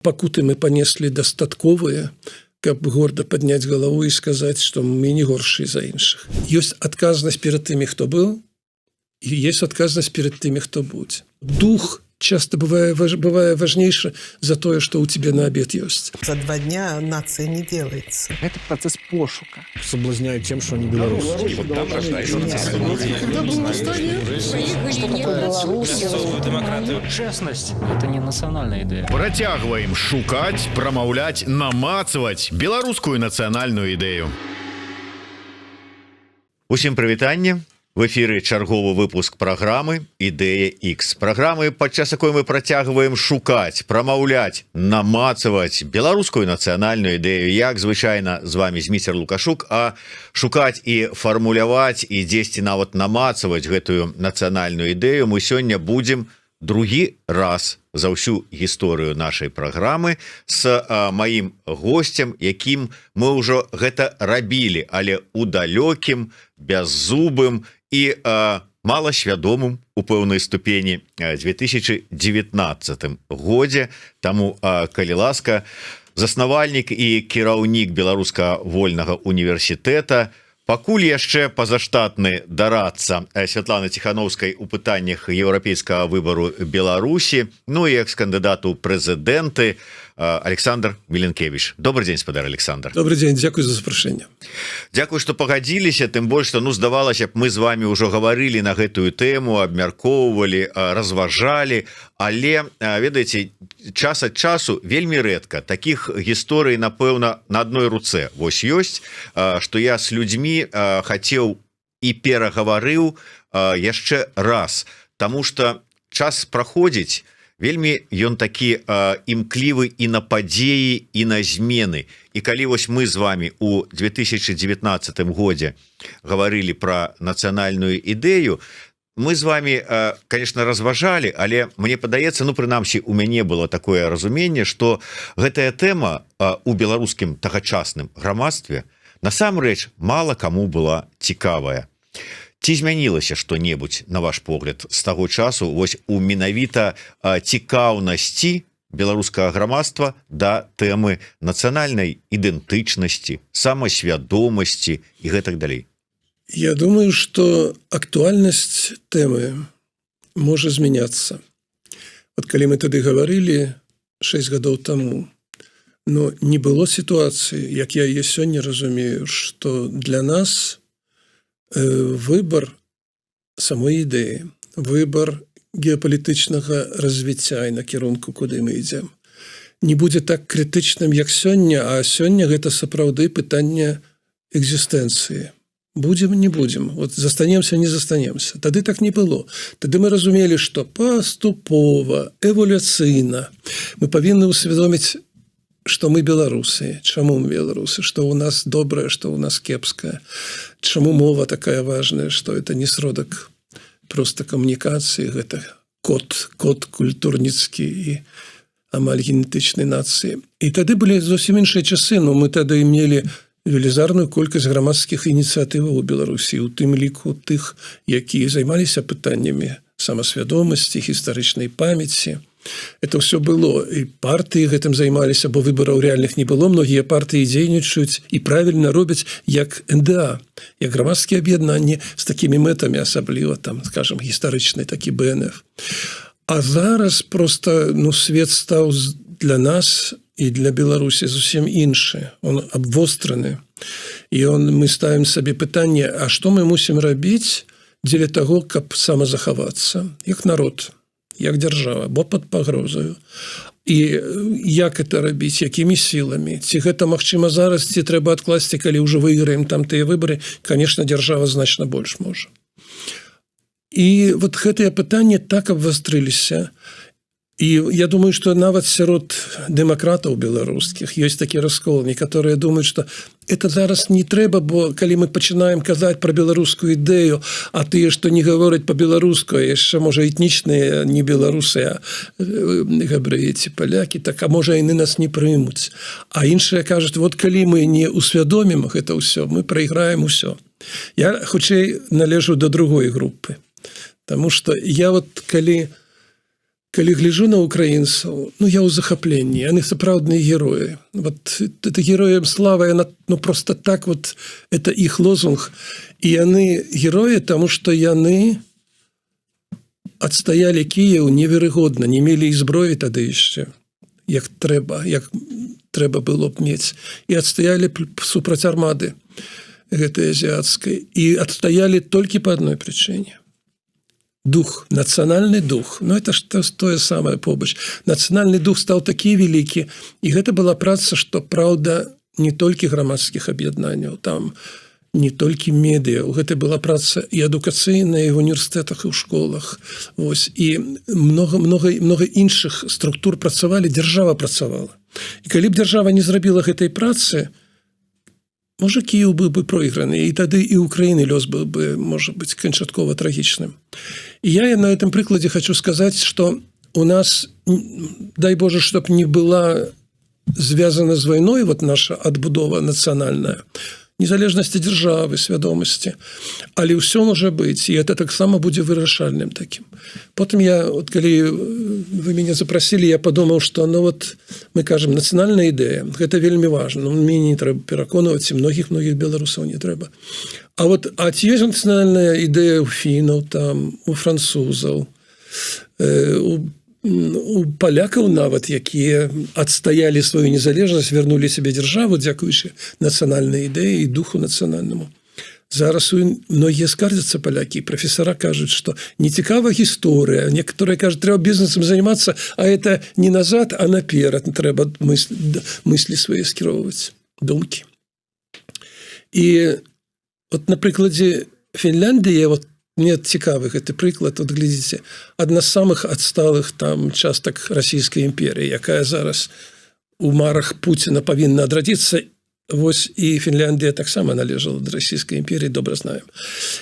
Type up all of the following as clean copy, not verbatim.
Пакуты мы панеслі дастатковыя, каб горда падняць галаву і сказаць, што мы не горшыя за іншых. Ёсць адказнасць перад тымі, хто быў, і есть адказнасць перад тымі, хто будзе. Дух часто бывае важнейшы за тое, што ў тебе на обед ёсць. За 2 дня нация не делается. Это процесс пошука. Соблазняют тем, что они белорусы. Вот там рождается Честность – это не национальная идея. Працягваем шукаць, прамаўляць, намацваць беларускую нацыянальную ідэю. Усім прывітанне. В эфіры чарговы выпуск праграмы «Ідэя X». Праграмы, падчас якой мы працягваем шукаць, прамаўляць, намацаваць беларускую нацыянальную ідэю. Як звычайна з вами Зміцер Лукашук, а шукаць і фармуляваць і дзесьці нават намацаваць гэтую нацыянальную ідэю мы сёння будзем другі раз за ўсю гісторыю нашай праграмы з маім госцем, якім мы ўжо гэта рабілі, але у далёкім, бяззубым і маласвядомым у пэўнай ступені 2019 годзе. Таму, калі ласка, заснавальнік і кіраўнік Беларуска вольнага універсітэта, пакуль яшчэ пазаштатны дарадца Святланы Ціхановскай у пытаннях еўрапейскага выбару Беларусі, ну і экс-кандыдат у прэзідэнты Александр Міленкевич. Добрый день, спадар Александр. Добрый день, дзякуй за запрашэнне. Дзякуй, што пагадзіліся, тым больш, што здавалася б, мы з вами ўжо гаварылі на гэтую тэму, абмяркоўвалі, разважалі, але, ведаеце, час ад часу вельмі рэдка такіх гісторый, напэўна, на адной руцэ вось ёсць, што я з людзьмі хацеў і перагаварыў яшчэ раз, таму што час праходзіць, вельмі ён такі імклівы і на падзеі, і на змены. І калі вось мы з вами у 2019 годзе гаварылі пра нацыянальную ідэю, мы з вами, конечно, разважалі, але мне падаецца, ну, прынамсі, у мяне было такое разуменне, што гэтая тэма у беларускім тагачасным грамадстве насамрэч мала каму была цікавая. Ці змянілася што-небудзь, на ваш погляд, з таго часу вось у менавіта цікаўнасці беларускага грамадства да тэмы нацыянальнай ідэнтычнасці, самасвядомасці і гэтак далей? Я думаю, што актуальнасць тэмы можа змяняцца. Вот калі мы тады гаварылі 6 гадоў таму, но не было сітуацыі, як я яе сёння разумею, што для нас выбор самой ідэі, выбор геапалітычнага развіцця і накірунку, куды мы ідзем, не будзе так крытычным, як сёння, а сёння гэта сапраўды пытанне экзістэнцыі. Будзем, не будзем, вот застанемся, не застанемся. Тады так не было. Тады мы разумелі, што паступова, эволюцыйна мы павінны ўсвядоміць, што мы беларусы. Чаму мы беларусы? Што ў нас добрае, што ў нас кепскае. Чаму мова такая важная, што это не сродак проста камунікацыі, гэта код культурніцкі і амаль генетычнай нацыі. І тады былі зусім іншыя часы, но мы тады мелі велізарную колькасць грамадскіх ініцыятываў у Беларусі, у тым ліку тых, якія займаліся пытаннямі самасвядомасці, гістарычнай памяці. Это ўсё было, і партыі гэтым займаліся, бо выбараў рэальных не было. Многія партыі дзейнічаюць і правільна робяць як НДА, як грамадскія аб'яднанні з такімі мэтамі, асабліва там, скажем, гістарычны такі БНФ. А зараз просто, ну, свет стаў для нас і для Беларусі зусім іншы. Он абвостраны. І мы ставім сабе пытанне, а што мы мусім рабіць дзеля таго, каб самазахавацца, як народ, як дзяржава, бо пад пагрозаю. І як это рабіць, якімі сіламі? Ці гэта магчыма зараз, ці трэба адкласці, калі ўжо выйграем там тыя выбары? Конечно, дзяржава значна больш можа. І вот гэтыя пытанні так абвастрыліся. І я думаю, што нават сярод дэмакратаў беларускіх ёсць такі раскол. Некаторыя думаюць, што это зараз не трэба, бо калі мы пачынаем казаць пра беларускую ідэю, а тыя, што не гавораць па-беларуску, яшчэ, можа, этнічныя не беларусы, а габрэі ці палякі, так, а можа, яны нас не прымуць. А іншыя кажуць, вот калі мы не усвядомім гэта ўсё, мы прайграем усё. Я, хутчэй, належу да другой групы. Таму што я вот калі калі гляжу на украінцаў, ну я ў захапленні, яны сапраўдныя героі. Вот это героям слава, яна, ну просто так вот это іх лозунг, і яны героі, таму што яны адстаялі Кіеў неверагодна, не мелі і зброі тады яшчэ, як трэба было б мець, і адстаялі супраць армады гэтай азіацкай, і адстаялі толькі па адной прычыне. Дух, нацыянальны дух. Ну, это ж тое самае побач. Нацыянальны дух стаў такі вялікі, і гэта была праца, што, праўда, не толькі грамадскіх аб'яднанняў, там не толькі медыа. Гэта была праца і адукацыйная, і в універсітэтах, і ў школах. Вось. І много іншых структур працавалі, дзяржава працавала. І калі б дзяржава не зрабіла гэтай працы, можа, Кіеў быў бы пройграны, і тады і Украіны лёс быў бы, можа быць, канчаткова трагічным. І я на этом прыкладзе хочу сказаць, што у нас, дай Боже, чтоб не была звязана з вайной вот наша адбудова нацыянальная, незалежнасці дзяржавы, свядомасці, але ўсё можа быць, і это таксама будзе вырашальным такім. Потым я, вот, калі вы мяне запрасілі, я падумаў, што ну вот мы кажам, нацыянальная ідэя, гэта вельмі важна, ну, мне не трэба пераконваць, і многіх беларусаў не трэба. А ці ёсць нацыянальная ідэя ў фінаў, там, у французаў, у палякаў нават, якія адстаялі сваю незалежнасць, вярнулі сябе дзяржаву, дзякуючы нацыянальнай ідэі і духу нацыянальнаму. Зараз многія скардзяцца палякі, прафесара кажуць, што нецікава гісторыя, некаторыя кажуць, трэба бізнесам займацца, а это не назад, а наперад, трэба мыслі свае скіроўваць, думкі. І вот на прыкладзе Фінляндыі, вот мне цікавы гэты прыклад, вот глядзіце, адна з самых адсталых там частак расійскай імперіі, якая зараз у марах Пуціна павінна адрадзіцца, вось і Фінляндія таксама належала да расійскай імперіі, добра знаем.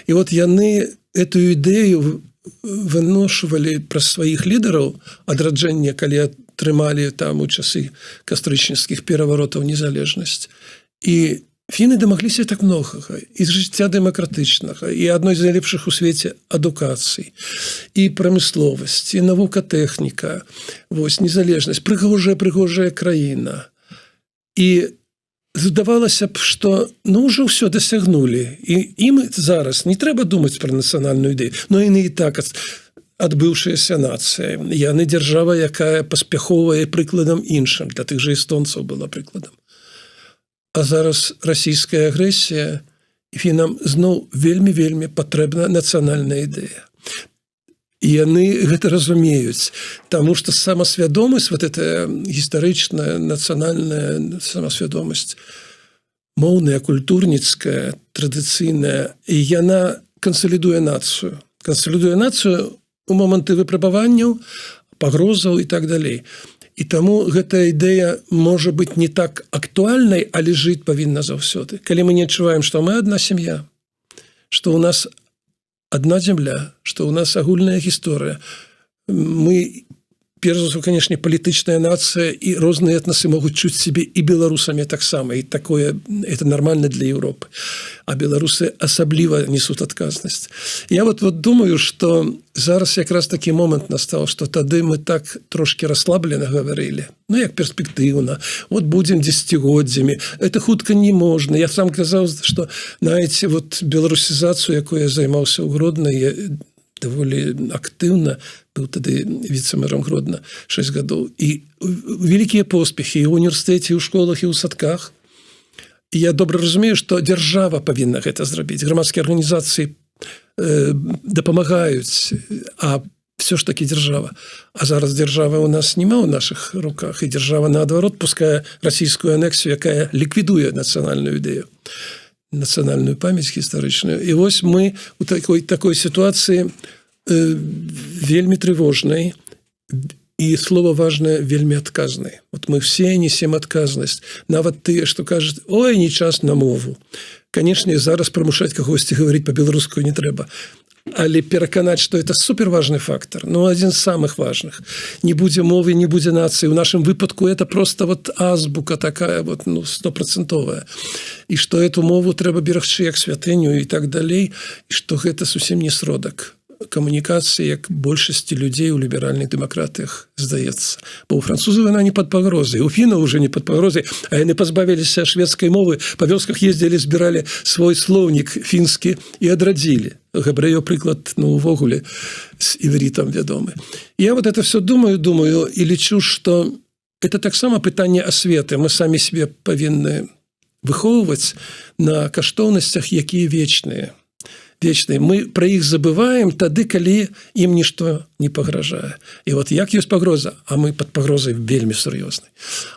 І вот яны эту ідэю выношвалі праз сваіх лідараў адраджэння, калі атрымалі там у часы кастрычніцкіх пераваротаў незалежнасць. І фіны дамагліся так многага, і жыцця дэмакратычнага, і адной з найлепшых у свеце адукацый, і прамысловасць, і навука, тэхніка, вось, незалежнасць, прыгожая краіна. І здавалася б, што ну ўжо ўсё дасягнулі, і ім зараз не трэба думаць пра нацыянальную ідэю, но яны і так адбыўшаяся нацыя. Яны дзяржава, якая паспяховая прыкладам іншым, для тых жа эстонцаў была прыкладам. А зараз расійская агрэсія, і фінам зноў вельмі патрэбна нацыянальная ідэя. І яны гэта разумеюць, таму што самасвядомасць, вот эта гістарычная, нацыянальная самасвядомасць, моўная, культурніцкая, традыцыйная, і яна кансалідуе нацыю. Кансалідуе нацыю у моманты выпрабаванняў, пагрозаў і так далей. І таму гэтая ідэя можа быць не так актуальнай, але жыць павінна заўсёды. Калі мы не адчуваем, што мы адна сям'я, што ў нас адна зямля, што ў нас агульная гісторыя, мы, перш за ўсё, канешне, палітычная нацыя, і розныя этнасы могуць чуць сябе і беларусамі таксама, і такое, это нормально для Европы. А беларусы асабліва несуць адказнасць. Я вот думаю, што зараз якраз такі момант настаў, што тады мы так трошки расслаблена гаварылі, ну як перспектыўна, вот будзем дзесяцігоддзямі, это хутка не можна. Я сам казаў, што, знаеце, вот беларусізацыю, якой я займаўся ў Гродна, я даволі актыўна быў тады віцэ-мэрам Гродна 6 гадоў. І вялікія поспехі і ў універсітэце, і ў школах, і ў садках. І я добра разумею, што дзяржава павінна гэта зрабіць. Грамадскія арганізацыі дапамагаюць, а все ж таки дзяржава. А зараз дзяржава у нас няма ў нашых руках, і дзяржава, наадварот, пускае расійскую анексію, якая ліквідуе нацыянальную ідэю, нацыянальную памяць гістарычную. І вось мы у такой сітуацыі вельмі трывожнай, і слова важнае, вельмі адказнай. Вот мы все несем адказнасць. Нават тыя, што кажуць, ой, не час на мову. Канешне, зараз прымушаць кагосьці гаварыць па-беларуску не трэба. Але пераканаць, што это суперважны фактор, ну, адзін з самых важных. Не будзе мовы, не будзе нацыі. У нашым выпадку это просто вот азбука такая, вот, ну, 100%. І што эту мову трэба берагчы як святыню і так далей, і што гэта зусім не сродак. камунікацыі, як большасці людзей у ліберальных дэмакратыях, здаецца. Бо ў французаў яна не пад пагрозай, у фінаў уже не пад пагрозай, а яны пазбавіліся шведскай мовы, па вёсках ездзілі, збіралі свой слоўнік фінскі і адрадзілі. Габрэё прыклад, увогуле з іврітам вядомы. Я вот это все думаю і лічу, што это таксама пытанне асветы. Мы самі себе павінны выхоўваць на каштоўнасцях, якія вечныя. Мы пра іх забываем тады, калі ім нішто не пагражае. І вот як ёсць пагроза, а мы пад пагрозай вельмі сур'ёзнай.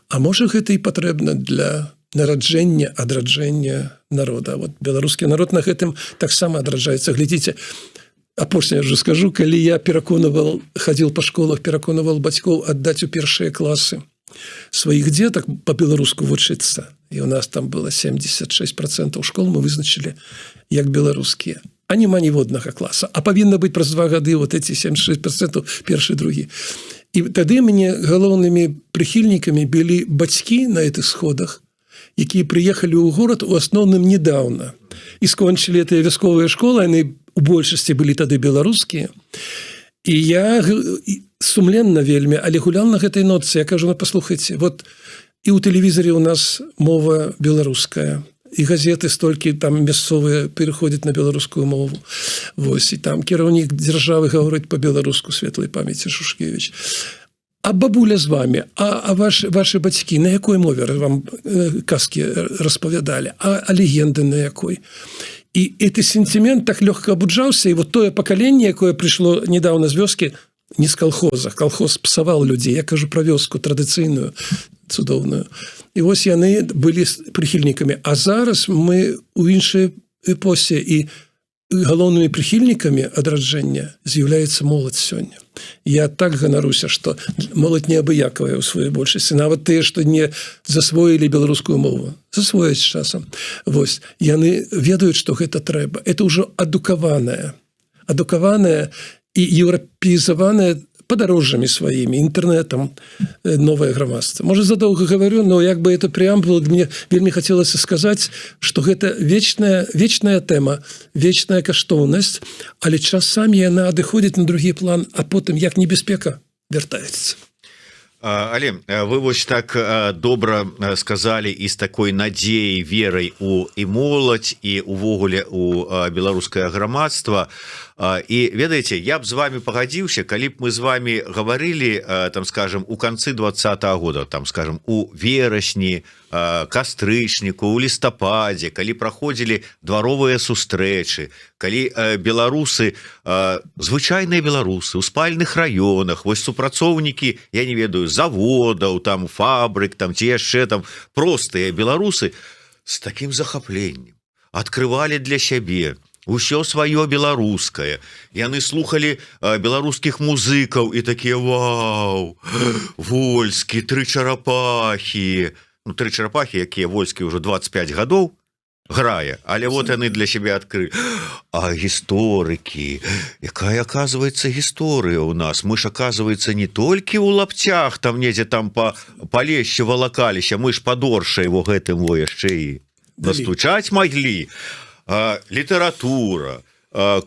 А можа, гэта і патрэбна для нараджэння, адраджэння народа. Вот беларускі народ на гэтым таксама адраджаецца. Глядзіце, апошняе ўжо скажу, калі я хадзіў па школах, пераконваў бацькоў аддаць у першыя класы сваіх дзетак па-беларуску вучыцца. І у нас там было 76% школ мы вызначылі як беларускія. А нема ніводнага класа. А павінна быць праз 2 гады вот эти 76% першы, другі. І тады мне галоўнымі прыхільнікамі былі бацькі на этих сходах, якія прыехалі ў горад у асноўным недаўна. І скончылі этыя вясковыя школы, яны у большасці былі тады беларускія. І я сумленна вельмі, але гулял на гэтай нотцы. Я кажу, паслухайце, вот і ў тэлевізоры у нас мова беларуская, і газеты столькі там мясцовыя пераходзяць на беларускую мову. Вось, і там кіраўнік дзяржавы гаворыць па-беларуску, светлай памяці Шушкевіч. А бабуля з вами, а ваши бацькі на якой мове вам казкі распавядалі, а легенды на якой? І гэты сентимент так лёгка абуджаўся, і вот тое пакаленне, якое прыйшло недавно з вёскі, не з колхоза. Колхоз псаваў людзей. Я кажу пра вёску традыцыйную, цудоўную. І вось яны былі прыхільнікамі. А зараз мы ў іншай эпосе, і галоўнымі прыхільнікамі адраджэння з'яўляецца моладзь сёння. Я так ганаруся, што моладзь неабыякавая ў сваёй большасці. Нават тыя, што не засвоілі беларускую мову. Засвояць з часам. Вось. Яны ведаюць, што гэта трэба. Это ўжо адукаванае і еўрапеізаванае падарожжамі сваімі, інтэрнэтам новае грамадства. Можа, задоўга гаварю, но як бы это преамбула, мне вельмі хацелася сказаць, што гэта вечная тэма, вечная каштоўнасць, але часамі яна адыходзіць на другі план, а потым, як небяспека, вяртаецца. Але вы вось так добра сказалі і з такой надзеяй, верай у і моладзь, і увогуле у беларускае грамадства. І ведаеце, я б з вами пагадзіўся, калі б мы з вами гаварылі, там скажем, у канцы 20-го года, там скажем, у верасні, кастрычніку, у лістападзе, калі праходзілі дваровыя сустрэчы, калі беларусы, звычайныя беларусы у спальных раёнах, вось супрацоўнікі, я не ведаю, заводаў, там фабрык, там ці яшчэ там простыя беларусы з такім захапленнем адкрывалі для сябе усё сваё беларускае. Яны слухали беларускіх музыкаў і такія: вау, Вольскі, Тры чарапахі. Ну, Тры чарапахі, якія Вольскі ўжо 25 гадоў грае, але вот яны для сябе адкрылі. А гісторыкі, якая, оказывается, гісторыя ў нас. Мы ж, оказывается, не толькі ў лапцях, там недзе там па лесе валакаліся, мы ж падоршай во гэтым во яшчэ і настучаць маглі. Літаратура,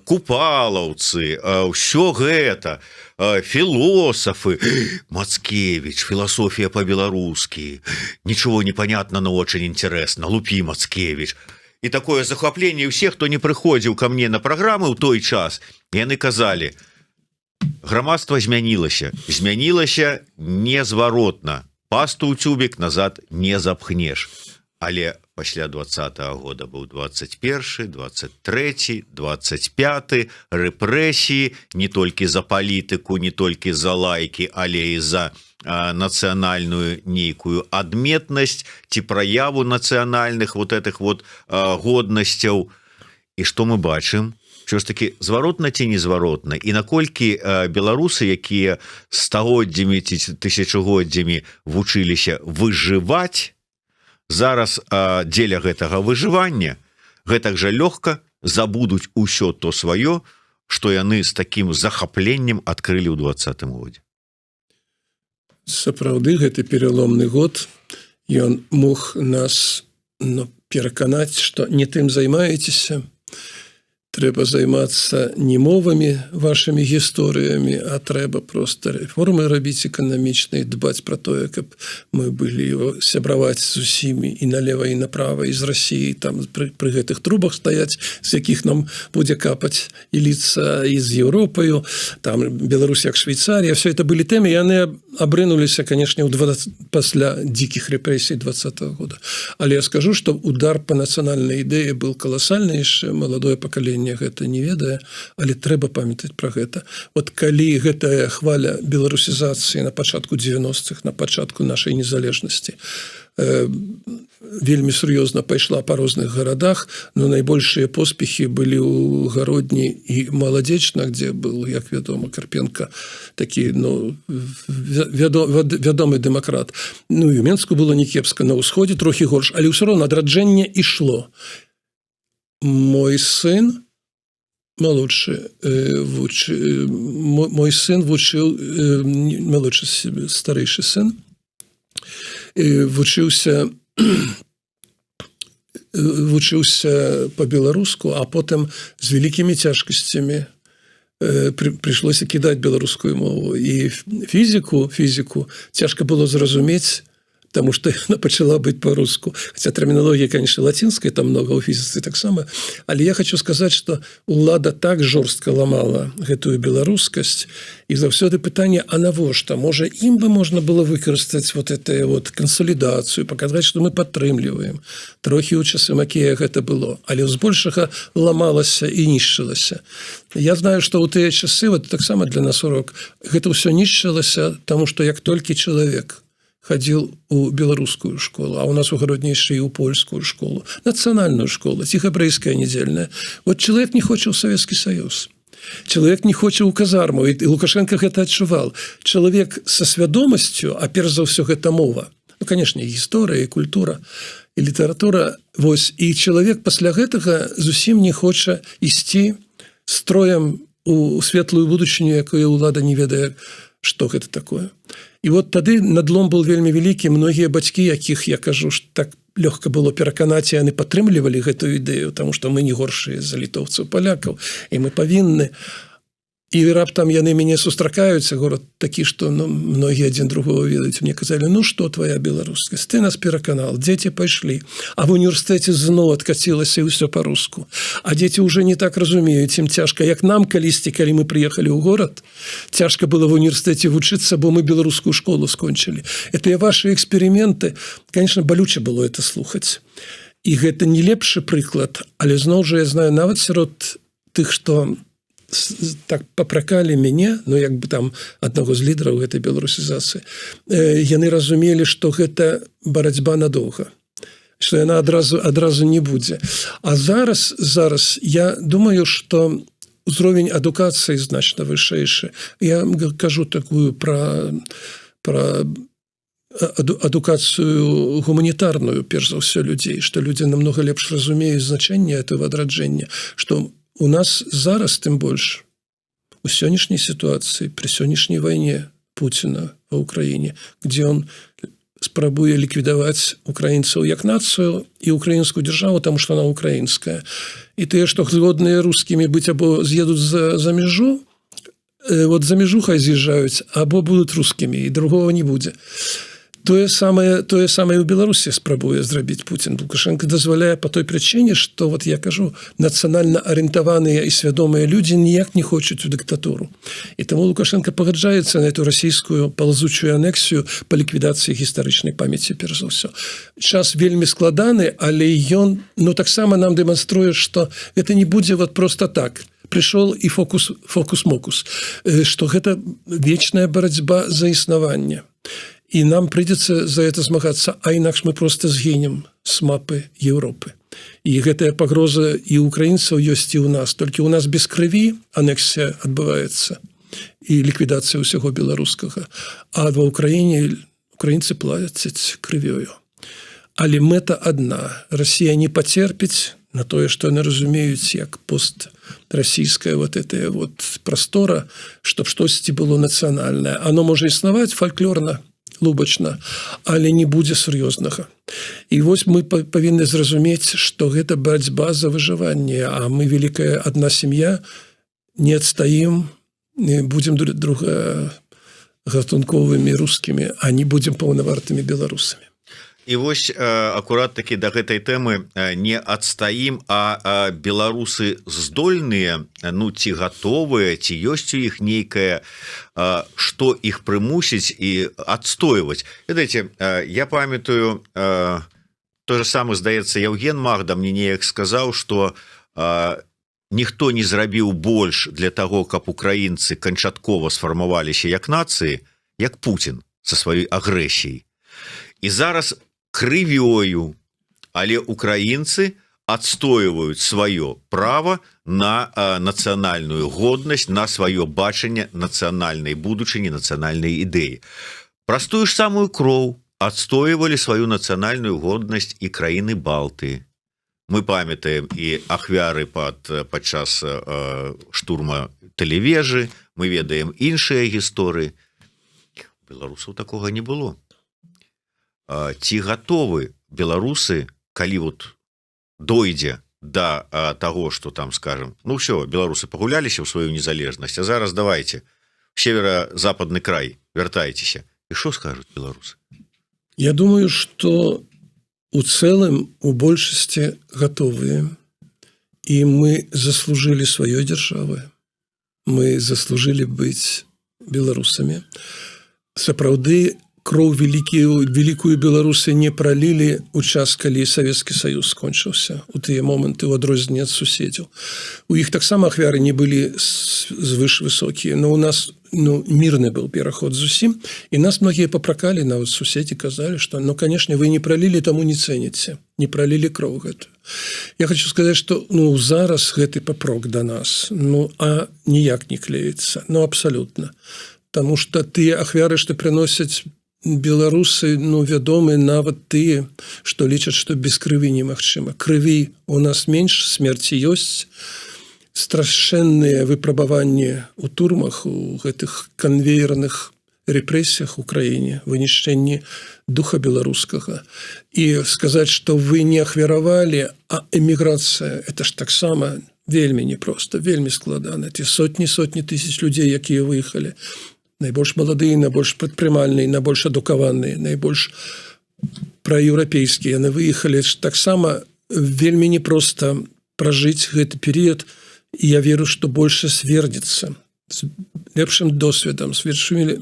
купалаўцы, ўсё гэта, філосафы. Мацкевич, философия по-белорусски. Ничего не понятно, но очень интересно. Лупи, Мацкевич. И такое захопление у всех, кто не приходил ко мне на программы в той час. И они казали: громадство змянілася незваротна. Пасту ў тюбик назад не запхнешь. Але пасля 20-го года быў 21, 23, 25 рэпрэсіі не толькі за палітыку, не толькі за лайкі, але і за нацыянальную нейкую адметнасць ці праяву нацыянальных вот этих вот годнасцяў. І што мы бачым? Що ж таки, зваротна ці незваротна? І наколькі беларусы, якія стагоддзямі ці тысячагоддзямі вучыліся выжываць, зараз дзеля гэтага выжывання гэтак жа лёгка забудуць усё то сваё, што яны з такім захапленнем адкрылі ў 20-м годзе. Сапраўды, гэты пераломны год, ён мог нас пераканаць, што не тым займаецеся, трэба займацца не мовамі вашымі гісторыямі, а трэба проста рэформы рабіць эканамічныя, дбаць пра тое, каб мы былі сябраваць з усімі і налева і направа, і з Расіі там пры гэтых трубах стаяць, з якіх нам будзе капаць і ліцца, і з Еўропаю, там Беларусь як Швейцарія, все это былі тэмы, яны абрынуліся, канешне, пасля дзікіх рэпрэсій 20-го года. Але я скажу, што удар па нацыянальнай ідэі был каласальны, яшчэ маладое пакаленне гэта не ведае, але трэба памятаць пра гэта. Вот калі гэтая хваля беларусізацыі на пачатку 90-х, на пачатку нашай незалежнасці вельмі сур'ёзна пайшла па розных гарадах, но найбольшыя поспехі былі ў Гародні і Маладзечна, дзе был, як вядома, Карпенка, такі, вядомы дэмакрат. Ну і ў Менску было не кепска, на ўсходзе трохі горш, але ўсё роўна адраджэнне ішло. Мой сын малодшы мой сын вучыў, малодшы, старэйшы сын, вучыўся па-беларуску, а потым з вялікімі цяжкасцямі прыйшлося кідаць беларускую мову. І фізіку цяжка было зразумець, потому что она пачала быць по-руску. Хотя терминология, конечно, латинская, там много у фізіцы таксама. Але я хочу сказать, что улада так жорстка ламала гэтую беларускасць, і заўсёды пытанне, а навошта? Можа, ім бы можна было выкарыстаць вот эту вот кансалідацыю, паказаць, што мы падтрымліваем. Трохі ў часы Макея гэта было, але збольшага ламалася і нішчылася. Я знаю, што ў тыя часы, вот таксама для нас урок, гэта ўсё нішчылася, таму што як толькі чалавек ходил у белорусскую школу, а у нас у Гародні яшчэ і у польскую школу, национальную школу, ці габрэйская недельная. Вот человек не хоче ў Советский Союз. Человек не хоче ў казарму, і Лукашенко гэта адчувал. Человек со свядомасцю, а перш за ўсё гэта мова. Ну, конечно, і гісторыя, і культура, і літаратура. Вось, і человек пасля гэтага зусім не хоча ісці строем у светлую будучыню, якую ўлада не ведае, што гэта такое. І вот тады надлом был вельмі вялікі, многія бацькі, якіх, я кажу, так лёгка было пераканаць, і яны падтрымлівалі гэтую ідэю, таму што мы не горшыя за літоўцаў, палякаў, і мы павінны. І раптам яны мяне сустракаюцца, горад такі, што многія адзін другого ведаюць. Мне казалі, ну што твоя беларускасць? Ты нас пераканал, дзеці пайшлі. А в універсітэце зноў адкацілася і ўсё па-руску. А дзеці ўжо не так разумеюць, ім цяжка. Як нам калісьці, калі мы прыехалі ў горад, цяжка было в універсітэце вучыцца, бо мы беларускую школу скончылі. Это ваши эксперименты. Конечно, балюча было это слухаць. І гэта не лепшы прыклад, але зноў жа я знаю, нават сярод тых, што так папракалі мяне, ну як бы там аднаго з лідараў гэтай беларусізацыі, яны разумелі, што гэта барацьба надоўга, што яна адразу не будзе. А зараз я думаю, што узровень адукацыі значна вышэйшы. Я кажу такую пра адукацыю гуманітарную, перш за ўсё людзей, што людзі намного лепш разумеюць значэнне этого адраджэння, што у нас зараз, тым больш, у сённяшняй сітуацыі, пры сённяшняй вайне Пуціна ва Ўкраіне, дзе он спрабуе ліквідаваць украінцаў як нацыю і украінскую дзяржаву, таму што она украінская. І тыя, што згодныя рускімі быць або з'едуць за мяжу, вот за мяжу хай з'язджаюць, або будуць рускімі, і другого не будзе. Тое самае ў Беларусі спрабуе зрабіць Пуцін. Лукашенко дазваляе па той прычыне, што, вот я кажу, нацыянальна арыентаваныя і свядомыя людзі ніяк не хочуць у дыктатуру. І таму Лукашенко пагаджаецца на эту расійскую палазучую анексію па ліквідацыі гістарычнай памяці, перш за ўсё. Час вельмі складаны, але ён, таксама нам дэманструе, што гэта не будзе вот просто так. Прыйшоў і фокус-мокус, што гэта вечная барацьба за існаванне. І нам прыйдзецца за это змагацца, а інакш мы просто згінем з мапы Еўропы. І гэтая пагроза і украінцаў ёсць і ў нас. Толькі ў нас без крыві анексія адбываецца і ліквідацыя ўсяго беларускага. А ва Ўкраіне украінцы плацяць крывёю. Але мэта адна. Расія не пацерпіць на тое, што яны разумеюць як пострасійская вот эта вот прастора, чтоб штосьці было нацыянальнае. Оно можа існаваць фальклорна, лубачна, але не будзе сур'ёзнага. І вось мы павінны зразумець, што гэта барацьба за выжыванне, а мы великая одна сям'я, не адстаім, будзем другагатунковымі рускімі, а не будзем паўнавартымі беларусамі. І вось акурат такі да гэтай тэмы не адстаім, а беларусы здольныя, ну ці гатовыя, ці ёсць у іх нейкае, што іх прымусіць і адстойваць. Ведаеце, я памятаю, то же самае, здаецца, Яўген Магда мне неяк сказаў, што ніхто не зрабіў больш для таго, каб украінцы канчаткова сфармаваліся як нацыі, як Путін са сваёй агрэсіяй. І зараз крывёю, але украінцы адстойваюць сваё права на нацыянальную годнасць, на сваё бачанне нацыянальнай будучыні, нацыянальнай ідэі. Праз тую ж самую кроў адстойвалі сваю нацыянальную годнасць і краіны Балтыі. Мы памятаем і ахвяры падчас штурма Тэлевежы, мы ведаем іншыя гісторыі. Беларусаў такога не было. Ці гатовы беларусы, калі вот дойдзе да таго, што там, скажем, ну все, беларусы пагуляліся ў сваю незалежнасць, а зараз давайте северо-западны край, вяртайцеся. І што скажуць беларусы? Я думаю, што у цэлым у большасці гатовыя, і мы заслужылі сваёй дзяржавы. Мы заслужылі быць беларусамі. Сапраўды, кроў великую Беларусы не пролілі у час, калі Савецкі Саюз скончыўся, у тыя моманты, у адрозненне ад суседзяў. У іх таксама ахвяры не былі звышвысокія, но у нас мірны быў пераход зусім, і нас многія папракалі, нават суседзі казалі, што, канешне, вы не пролілі, таму не цэніце, не пролілі кроў гэтую. Я хочу сказаць, што зараз гэты папрок да нас, а ніяк не клеіцца, абсалютна. Таму што тыя ахвяры, што прыносяць беларусы, вядомы нават тыя, што лічаць, што без крыві немагчыма. Крыві у нас менш, смерці ёсць, страшэнныя выпрабаванні ў турмах, у гэтых канвейерных рэпрэсіях у краіне, вынішчэнні духа беларускага. І сказаць, што вы не ахвяравалі, а эміграцыя, это ж таксама вельмі непроста, вельмі складана. Ці сотні тысяч людзей, якія выехалі, найбольш маладыя, найбольш прадпрымальныя, найбольш адукаваныя, найбольш праеўрапейскія. Яны выехалі таксама вельмі непроста пражыць гэты перыяд, і я веру, што большасць вернецца з лепшым досведам, з лепшымі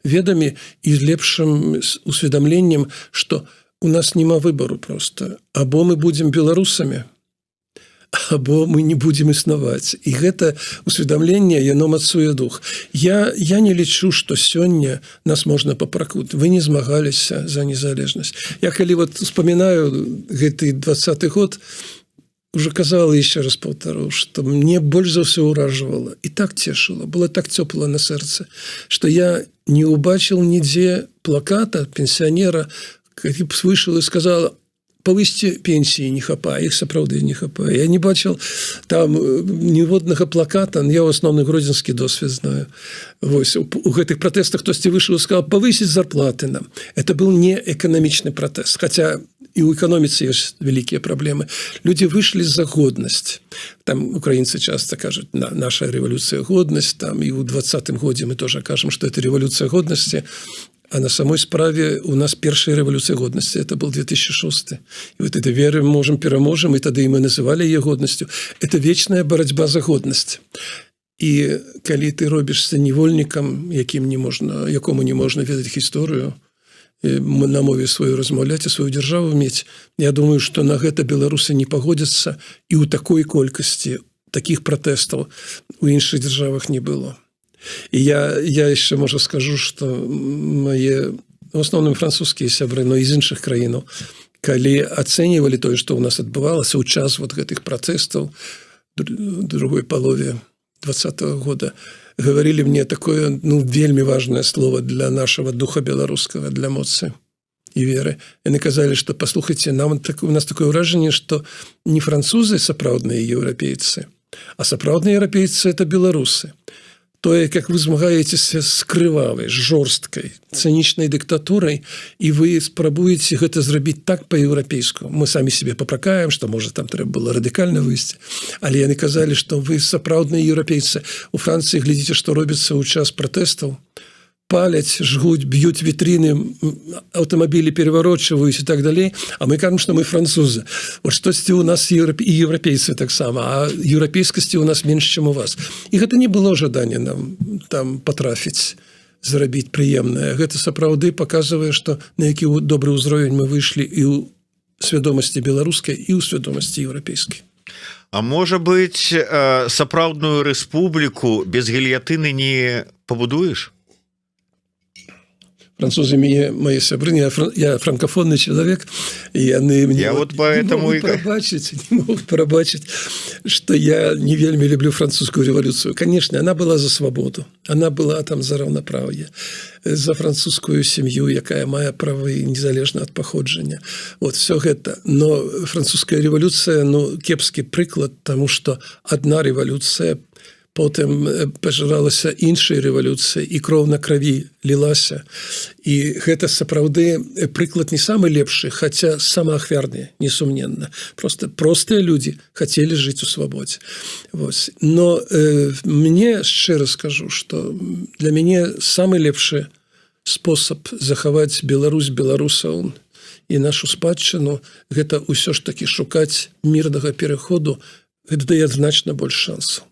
ведамі і з лепшым усведамленнем, што у нас няма выбару проста. Або мы будзем беларусамі, або мы не будзем існаваць. І гэта усведамленне, яно мацуе дух. Я не лічу, што сёння нас можна папракнуць. Вы не змагаліся за незалежнасць. Я калі успамінаю гэты 20-й год, уже казала, еще раз повторю, что мне больше за все ураживало и так тешило, было так тепло на сердце, что я не убачил нигде плаката пенсионера, который вышел и сказал: повысьте пенсии не хапае, их сапраўды не хапае. Я не бачил там ніводнага плаката, я в основном гродзенскі досвед знаю. Вось, у гэтых протестах хтосьці вышел и сказал: повысить зарплаты нам. Это был не экономичный протест, хотя и у экономицы есть великие проблемы. Люди вышли за годность. Там украинцы часто кажут: наша революция годность, там и у 20-м году мы тоже кажем, что это революция годности. А на самой справе у нас первая революция годности, это был 2006. И вот это верим, можем, переможем, и тогда и мы называли ее годностью. Это вечная борьба за годность. И коли ты робишься невольником, якому не можно ведать историю, на мове свою размаўляць і сваю дзяржаву мець, я думаю, што на гэта беларусы не пагодзяцца, і ў такой колькасці такіх пратэстаў у іншых дзяржавах не было. І я яшчэ, можа, скажу, што мае, в основном французскія сябры, но і з іншых краінаў, калі ацэньвалі тое, што ў нас адбывалася ў час гэтых пратэстаў другой палове 20-го года, говорили мне такое, вельми важное слово для нашего духа белорусского, для моцы и веры. Они сказали, что, послушайте, у нас такое выражение, что не французы сапраўдныя европейцы, а сапраўдныя европейцы – это белорусы. тое, как вы змагаецеся з крывавай, жорсткай, цынічнай дыктатурай, і вы спрабуеце гэта зрабіць так па-еўрапейску. Мы самі себе папракаем, што, можа, там трэба было радыкальна выйсці. Але яны казалі, што вы сапраўдныя еўрапейцы. У Францыі глядзіце, што робіцца ў час пратэстаў. Паляць, жгуць, б'юць вітрыны, аўтамабілі пераварочваюць і так далей, а мы кажам, што мы французы. Вот штосьці ў нас і еўрапейцы таксама, а еўрапейскасці ў нас менш, чым у вас. І гэта не было жадання нам там патрафіць, зрабіць прыемнае. Гэта сапраўды паказвае, што на які добры ўзровень мы выйшлі і ў свядомасці беларускай, і ў свядомасці еўрапейскай. А можа быць, сапраўдную рэспубліку без гільятыны не пабудуеш? Французы мне, мои сябрыни, я франкофонный человек, и они мне я вот поэтому не могут пробачить, что я не вельми люблю французскую революцию. Конечно, она была за свободу, она была там за равноправие, за французскую семью, якая мае правы незалежна от походжання. Вот все это. Но французская революция, ну, кепскі прыклад, тому что одна революция потым пажыралася іншай рэвалюцыі і кроў на краві лілася. І гэта сапраўды прыклад не самы лепшы, хаця самаахвярны, несумненна. Просто простыя людзі хацелі жыць у свабодзе. Вось. Но мне шчыра скажу, што для мяне самы лепшы спосаб захаваць Беларусь, беларусаў і нашу спадчыну, гэта ўсё ж такі шукаць мірнага пераходу, гэта дае значна больш шансаў.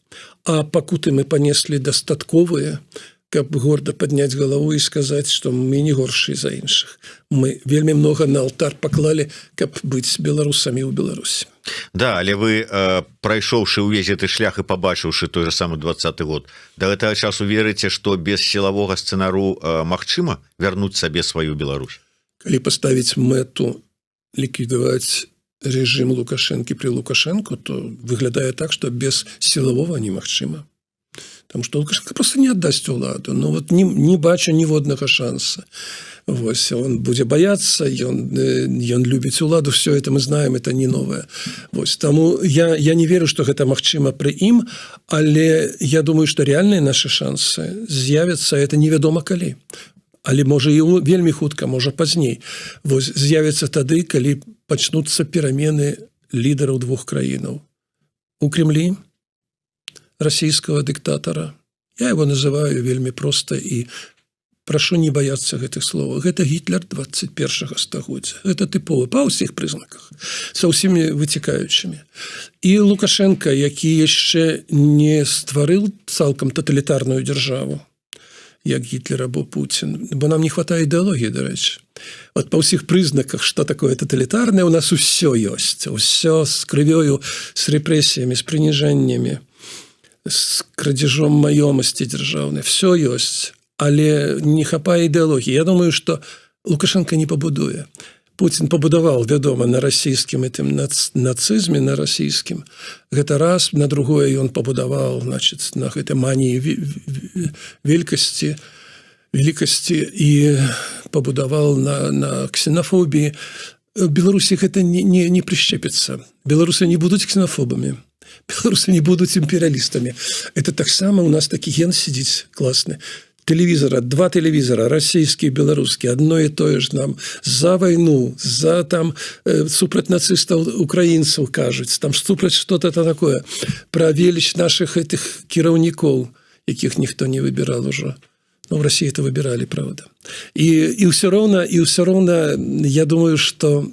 А пакуты мы панеслі дастатковыя, каб горда падняць галаву і сказаць, што мы не горшыя за іншых. Мы вельмі многа на алтар паклалі, каб быць беларусамі ў Беларусі. Да, але вы, прайшоўшы ўвесь гэты шлях і пабачыўшы той же самы 20-й год, да гэтага часу верыце, што без сілавога сцэнару магчыма вярнуць сабе сваю Беларусь? Калі паставіць мэту ліквідаваць режим Лукашенко при Лукашенко, то выглядае так, что без силового немагчыма. Потому что Лукашенко просто не отдаст уладу. Ну вот не бачу ніводнага шанса. Вось, он будзе бояться, ён любіць уладу, все это мы знаем, это не новое. Вось, тому я не верю, что гэта магчыма при ім, але я думаю, что реальные наши шансы з'явятся, это невядома калі. Але можа і вельмі хутка, можа пазней. Вось з'явіцца тады, калі пачнуцца перамены лідараў двух краінаў. У Кремлі расійскага дыктатара. Я его называю вельмі проста і прашу не баяцца гэтых словаў. Гэта Гітлер 21-го стагоддзя. Гэта тыповы па ўсіх прызнаках, са ўсімі выцікаючымі. І Лукашенко, які яшчэ не стварыў цалкам таталітарную дзяржаву, як Гітлер або Путін, бо нам не хватае ідэалогіі, дарэчы. От па ўсіх прызнаках, што такое таталітарнае, у нас усё ёсць. Усё з крывёю, з рэпрэсіямі, з прыніжэннямі, з крадзежом маёмасці дзяржаўнай. Всё ёсць, але не хапае ідэалогіі. Я думаю, што Лукашенко не пабудуе. Путін пабудаваў, вядома, на расійскім этим нацызме, на расійскім. Гэта раз, на другое ён пабудаваў, значит, на гэтай маніі великасці і пабудаваў на ксенофобіі. Беларусі гэта не прышчэпіцца. Беларусы не будуць ксенофобамі. Беларусы не будуць імперыялістамі. Это таксама у нас такі ген сидзіць класны. Телевизора, два телевизора, российский и белорусский, одно и то же нам за войну, за там супраць нацистов украинцев кажуть, там супраць что-то такое, про велич наших этих кіраўнікоў, яких никто не выбирал уже. Но в России это выбирали, правда. И все равно, я думаю, что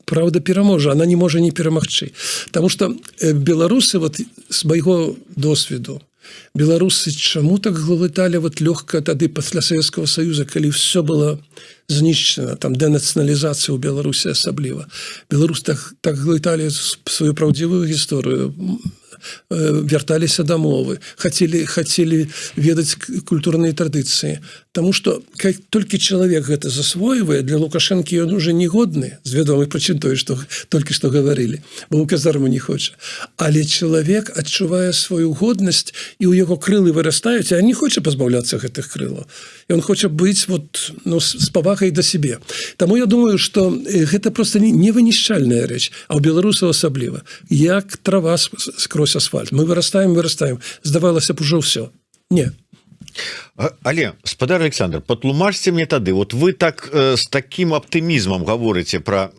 правда пераможа, она не может не перамагчы. Потому что белорусы, вот с моего досведу, беларусы чаму так глыталі вот лёгка тады пасля Савецкага Саюза, калі все было знішчана, там дэнацыяналізацыя ў Беларусі асабліва. Беларусы так глыталі сваю праўдзівую гісторыю, вярталіся да мовы, хацелі ведаць культурныя традыцыі. Таму што толькі чалавек гэта засвойвае, для Лукашэнкі ён уже негодны, з вядомай прычын той, што толькі што гаварылі, бо ў казарму не хоча. Але чалавек адчувае сваю годнасць, і ў яго крылы вырастаюць, а не хоча пазбаўляцца гэтых крылаў. Ён хоча быць вот, ну, з павагай да сябе. Таму я думаю, што гэта проста не вынішчальная рэч, а ў беларусаў асабліва. Як трава скрозь вось асфальт. Мы вырастаем. Здавалася б, ужо ўсё. Не. Але спадар Александр, патлумачце мне тады, вот вы так с таким аптымізмам гаворыце про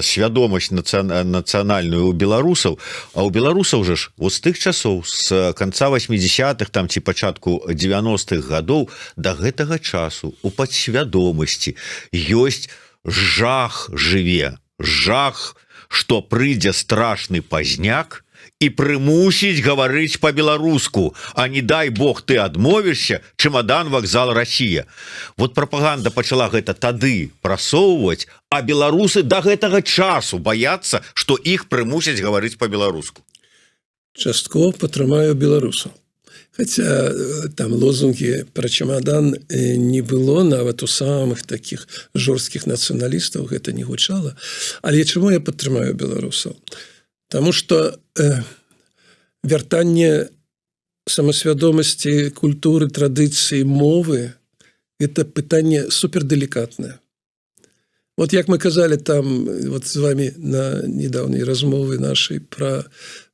свядомасць нацыянальную у беларусаў, а у беларусаў же ж вот з тых часоў з конца 80-х там ці пачатку 90-х гадоў до гэтага часу у падсвядомасці ёсць жах жыве, жах, што прыйдзе страшны пазняк і прымусіць гаварыць по-беларуску, а не дай бог ты адмовішся, чемодан, вакзал, Россия. Вот прапаганда пачала гэта тады прасоўваць, а беларусы до гэтага часу баяцца, што іх прымусяць гаварыць по-беларуску. Часткова падтрымаю беларусаў. Хаця там лозунги про чемодан не было, нават у самых таких жорсткіх нацыяналістаў гэта не гучала. Але чаму я падтрымаю беларусаў? Таму што вяртанне самасвядомасці, культуры, традыцыі, мовы – это пытанне супердэлікатнае. Вот як мы казалі там вот з вами на недаўняй размовы нашай про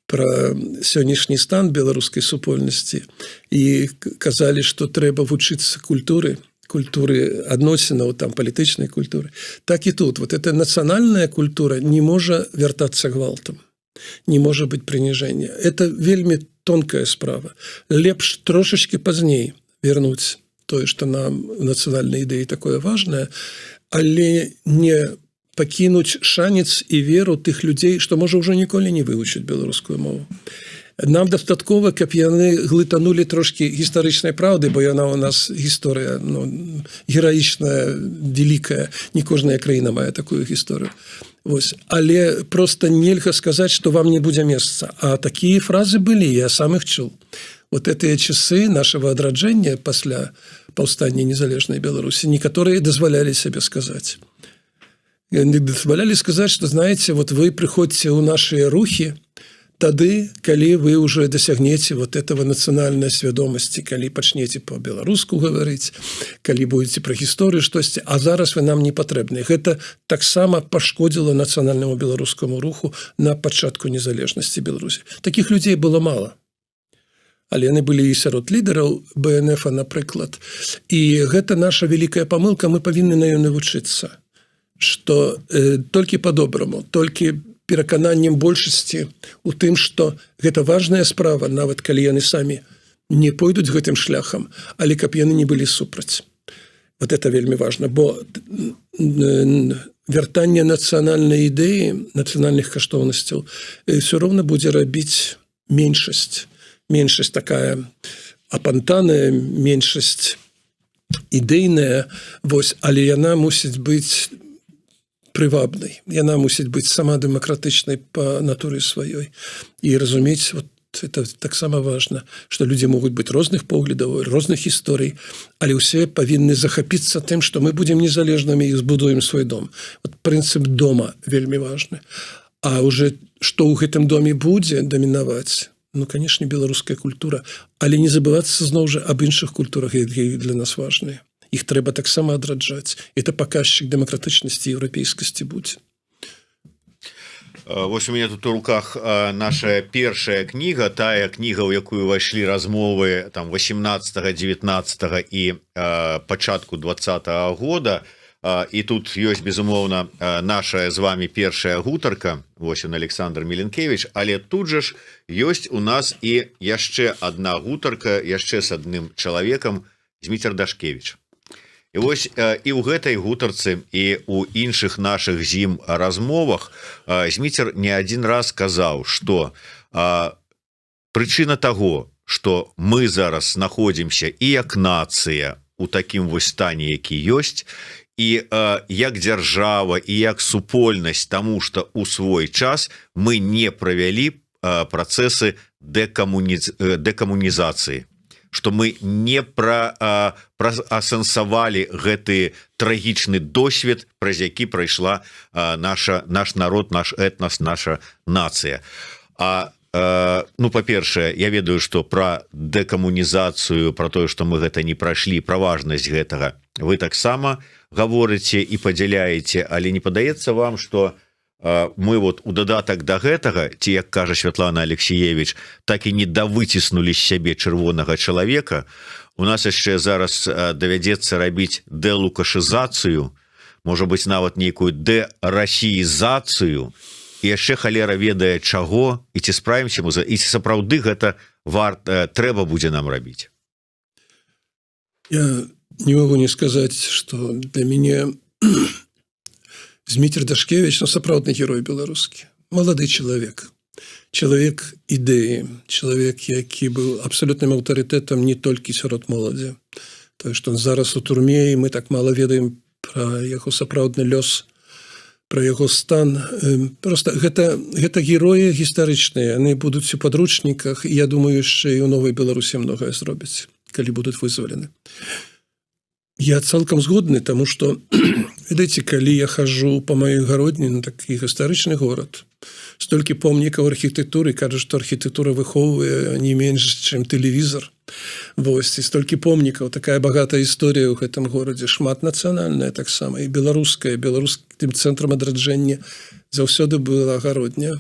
сённяшні стан беларускай супольнасці і казалі, што трэба вучыцца культуры адносінаў, там палітычнай культуры. Так і тут. Вот эта нацыянальная культура не можа вяртацца гвалтам. Не можа быць прыніжэння. Это вельмі тонкая справа. Лепш трошачки пазней вернуць тое, што нам у нацыянальнай ідэі такое важнае, але не пакінуць шанец і веру тых людзей, што можа ўжо ніколі не вывучыць беларускую мову. Нам дастаткова, каб яны глытанулі трошки гістарычнай праўды, бо яна у нас гісторыя гераічная, великая. Не кожная краіна мае такую гісторыю. Вось. Але просто нельга сказаць, што вам не будзе месца. А такія фразы былі, я сам іх чуў. Вот этыя часы нашего адраджэння пасля паўстання незалежнай Беларусі некаторыя дазвалялі сабе сказаць. Дазвалялі сказаць, што, знаете, вот вы прыходзьце ў нашыя рухі тады, калі вы уже дасягнеце вот этого нацыянальной свядомасці, калі пачнеце по-беларуску гаварыць, калі будете про гісторыю штосьці, а зараз вы нам не патрэбны. Гэта таксама пашкодзіла нацыянальнаму беларускаму руху на пачатку незалежнасці Беларусі. Такіх людзей было мало. Але яны былі і сярод лідараў БНФ, напрыклад. І гэта наша вялікая памылка, мы павінны на ёй навучыцца, што толькі по-добраму, толькі перакананнем большасці у тым, што гэта важная справа, нават калі яны самі не пойдуць гэтым шляхам, але каб яны не былі супраць. Вот это вельмі важна, бо вяртанне нацыянальнай ідэі, нацыянальных каштоўнасцяў все роўна будзе рабіць меншасць. Меншасць такая апантаная, меншасць ідэйная, вось, але яна мусіць быць прывабнай. Яна мусіць быць сама дэмакратычнай па натуры сваёй. І разумець, вот это таксама важна, што людзі могуць быць розных поглядаў, розных гісторый, але ўсе павінны захапіцца тым, што мы будзем незалежнымі і збудуем свой дом. Вот прынцып дома вельмі важны. А уже што ў гэтым доме будзе дамінаваць? Конечно, беларуская культура, але не забывацца зноў жа аб іншых культурах, якія для нас важныя. Іх трэба таксама адраджаць. Это паказчык дэмакратычнасці і еўрапейскасці будзе. Вось у меня тут у руках наша першая кніга, тая кніга, у якую ўвайшлі размовы там 18, 19 і пачатку 20-го года. І тут ёсць, безумоўна, наша з вами першая гутарка, вось он Александр Міленкевич, але тут жа ж ёсць у нас і яшчэ одна гутарка, яшчэ з адным чалавекам, Зміцер Дашкевич. І вось і ў гэтай гутарцы, і ў іншых нашых з ім размовах Зміцер не адзін раз казаў, што прычына таго, што мы зараз знаходзімся і як нацыя у такім вось стане, які ёсць, і як дзяржава, і як супольнасць, таму што ў свой час мы не правялі працэсы дэкамунізацыі, што мы не асэнсавалі гэты трагічны досвед, праз які прайшла наш народ, наш этнас, наша нацыя. Па-першае, я ведаю, што пра дэкамунізацыю, пра тое, што мы гэта не прайшлі, пра важнасць гэтага вы таксама гаворыце і падзяляеце, але не падаецца вам, што мы вот у дадатак да гэтага, ці як кажа Святлана Алексеевич, так і не давыціснулі з сябе чырвонага чалавека, у нас яшчэ зараз давядзецца рабіць дэлукашызацыю, можа быць нават нейкую дэрасіізацыю, і яшчэ халера ведае чаго, і ці справімся мы, і ці сапраўды гэта трэба будзе нам рабіць. Я не могу не сказать, что для меня Зміцер Дашкевич, сапраўдны герой беларускі, малады чалавек, чалавек ідэі, чалавек, які быў абсалютным аўтарытэтам не толькі сярод моладзі. Тое, што он зараз у турме, і мы так мала ведаем пра яго сапраўдны лёс, пра яго стан. Просто гэта героі гістарычныя, яны будуць у падручніках, і я думаю, яшчэ і ў Новай Беларусі многае зробяць, калі будуць вызвалены. Я цалкам згодны, таму што, ведаеце, калі я хожу по маёй гародні на такі гістарычны горад, столькі помнікаў архітэктуры, кажа, што архітэктура выхоўвае не менш, чым тэлевізор. Вось, і столькі помнікаў, такая багатая гісторыя ў гэтым горадзе, шматнацыянальная таксама, і беларуская, беларускім цэнтрам адраджэння заўсёды была гародня.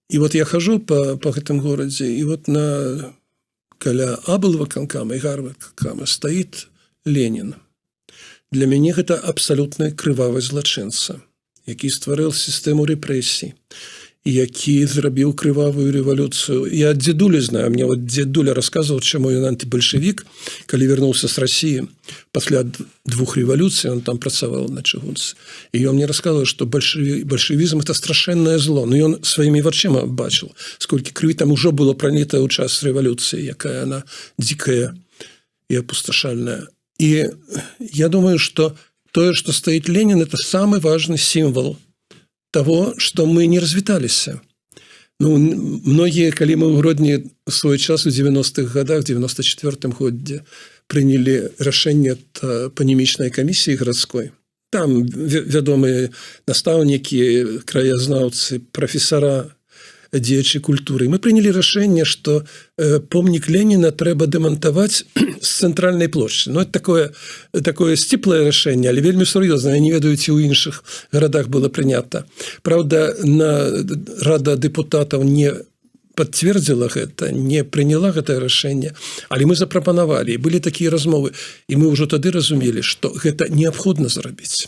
І вот я хожу по гэтым горадзе, і вот каля аблвыканкама і гарвыканкама стаіць Ленін. Для мяне гэта абсалютна крывавы злачынца, які стварыў сістэму рэпрэсій, які зрабіў крывавую рэвалюцыю. Я ад дзедулі знаю, мне вот дзедуля расказваў, чаму ён антыбальшавік, калі вярнуўся з Расіі пасля 2 рэвалюцый, он там працаваў на чыгунцы. І ён мне расказваў, што бальшавізм это страшэннае зло. Но ён сваімі вачыма бачыў, сколькі крыві там ужо было проліта ў час рэвалюцыі, якая она дзікая і апусташальная. И я думаю, что тое, что стоит Ленин, это самый важный символ того, что мы не развіталіся. Многие, калі мы в Гродні в свой час у 90-х годах, в 94-м годзе прынялі рашэнне панемічнай камісіі гарадской. Там вядомыя настаўнікі, краязнаўцы, прафесара, дзеячы культуры. Мы прынялі рашэнне, што помнік Леніна трэба дэмантаваць з цэнтральнай плошчы. Это такое сціплае рашэнне, але вельмі сур'ёзнае. Не ведаю, ці ў іншых гарадах было прынята. Праўда, Рада дэпутатаў не пацвердзіла гэта, не прыняла гэтае рашэнне, але мы запрапанавалі, і былі такія размовы, і мы ўжо тады разумелі, што гэта неабходна зрабіць,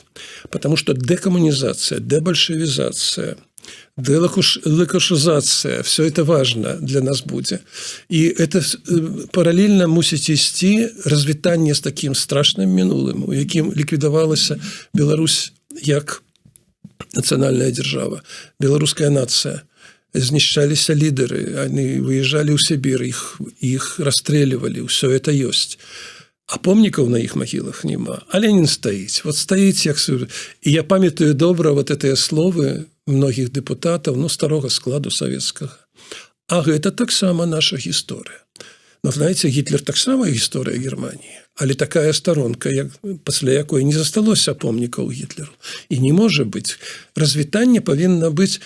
потому што дэкамунізацыя, дэбальшавізацыя, делокушизация, все это важно для нас будет. И это параллельно мусіць ісці развітанне з таким страшным мінулым, у якім ліквідавалася Беларусь як нацыянальная дзяржава, беларуская нацыя. Знішчаліся лідеры, они выезжали ў Сібір, іх расстрэльвалі, все это ёсць. А помнікаў на іх магілах няма. А Ленін стаіць. Вот стаіць, як... І я памятаю добра вот гэтыя словы многіх дэпутатаў, старога складу савецкага. А гэта таксама наша гісторыя. Знаете, Гітлер таксама гісторыя Германії, але такая сторонка, пасля якой не засталося помнікаў Гітлеру. І не можа быць. Развітанне павінна быць,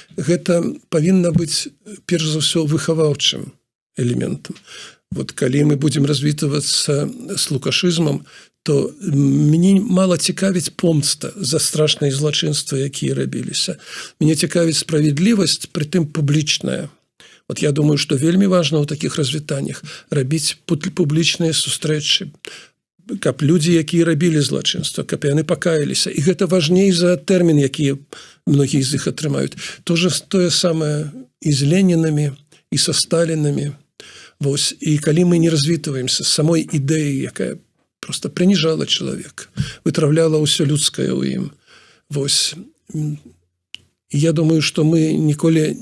перш за ўсё, выхаваўчым элементам. Вот калі мы будем развітвацца с лукашызмам, то мне мало цікавіць помста за страшныя злачынствы, якія рабіліся. Мне цікавіць справядлівасць, прытым публічная. Вот я думаю, что вельмі важна ў такіх развітаннях рабіць публічныя сустрэчы, каб людзі, якія рабілі злачынства, каб яны пакаяліся. І гэта важней за тэрмін, які многія з іх атрымаюць. Тое самае і з Ленінамі, і са Сталінамі. Вось. І калі мы не развітваемся з самой ідэяй, якая просто прыніжала чалавека, вытравляла ўсё людскае ў ім. Вось. І я думаю, што мы ніколі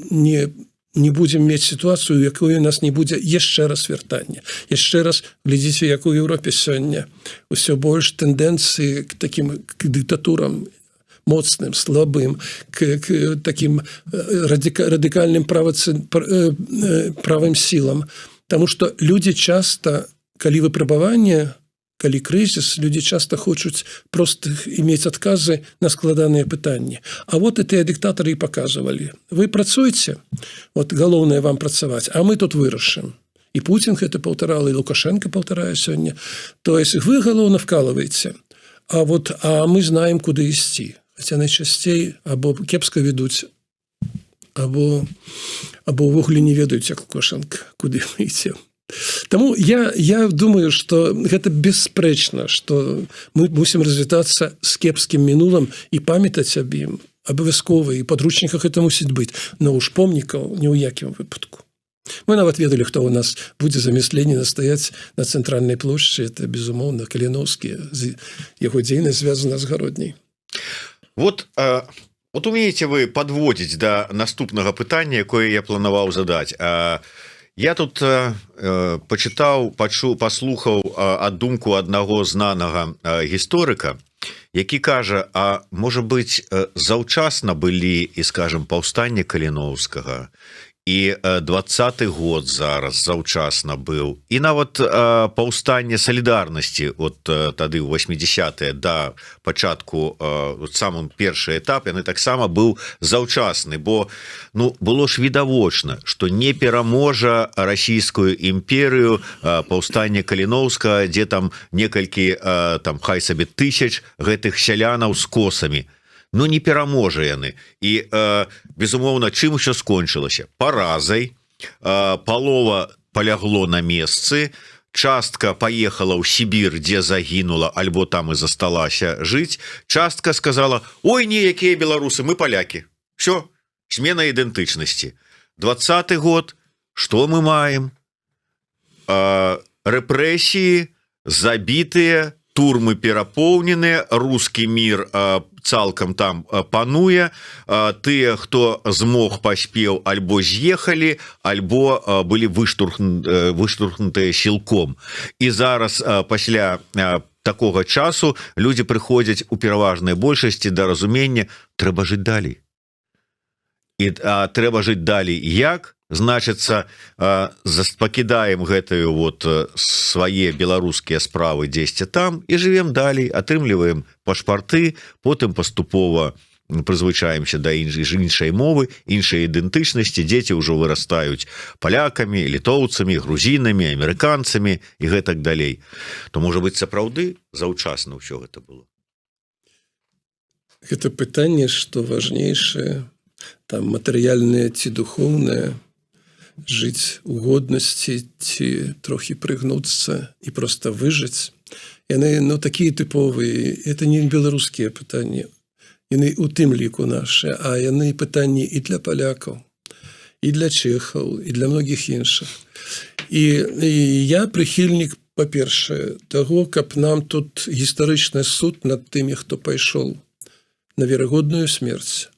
не будзем мець сітуацыю, якую у нас не будзе яшчэ раз вяртання. Яшчэ раз глядзіце, як у Еўропе сёння ўсё больш тэндэнцыі к такім дыктатурам моцным, слабым, к таким радикальным правым силам. Потому что люди часто, калі выпрабаванне, калі крызіс, люди часто хочуць просто иметь отказы на складаныя пытанні. А вот и тыя диктаторы и показывали. Вы працуеце, вот галоўнае вам працаваць, а мы тут вырашым. И Путин это паўтарал, и Лукашенко паўтарае сёння. То есть вы галоўна вкалываеце, а мы знаем, куды ісці. Хотя найчасцей або кепска ведуць або ўвогуле не ведаюць, як Лукашенко, куды мы ідзем. Таму я думаю, што гэта бесспрэчна, што мы мусім развітацца з кепскім мінулым і памятаць аб ім абавязкова, і падручніках гэта мусіць быць, но уж помнікаў ні ў якім выпадку. Мы нават ведалі, хто ў нас будзе замест Леніна стаяць на цэнтральнай плошчы, это безумоўна Каліноўскі, яго дзейнасць звязана з гародняй. Вот умееце вы падводзіць да наступнага пытання, якое я планаваў задаць. Я тут паслухаў думку аднаго знанага гісторыка, які кажа, а можа быць, заўчасна былі і, скажем, паўстанне Каліноўскага, і 20-й год зараз заўчасна быў, і нават паўстанне салідарнасці от тады ў 80-е да пачатку самым першы этап яны таксама быў заўчасны, бо было ж відавочна, што не пераможа расійскую імперыю паўстанне Каліноўскага, дзе там некалькі там хай сабе тысяч гэтых сялянаў з косамі. Не пераможа яны. І, безумоўна, чым усё скончылася? Паразай, палова палягло на месцы, частка паехала ў Сібір, дзе загінула, альбо там і засталася жыць, частка сказала, ой, не, якія беларусы, мы палякі. Всё, змена ідэнтычнасці. 20-й год, што мы маем? Рэпрэсіі, забітыя, турмы перапоўненыя, рускі мір цалкам там пануе, тыя, хто змог, паспеў, альбо з'ехалі, альбо былі выштурхнутыя сілком. І зараз пасля такога часу людзі прыходзяць у пераважнай большасці да разумення, трэба жыць далей. І трэба жыць далей як? Значыцца, пакідаем гэтую свае беларускія справы дзесьці там і жывем далей, атрымліваем пашпарты, потым паступова прызвычаемся да іншай мовы, іншай ідэнтычнасці, дзеці ўжо вырастаюць палякамі, літоўцамі, грузінамі, амерыканцамі і гэтак далей. То, можа быць, сапраўды заўчасна ўсё гэта было? Гэта пытанне, што важнейшае, там матэрыяльнае ці духоўнае, жыць у годнасці ці трохі прыгнуцца і проста выжыць. Яны, такія тыповыя, это не беларускія пытанні, яны у тым ліку нашы, а яны пытанні і для палякаў, і для чэхаў, і для многіх іншых. І я прыхільнік, па-першае, таго, каб нам тут гістарычны суд над тымі, хто пайшоў на верагодную смерць.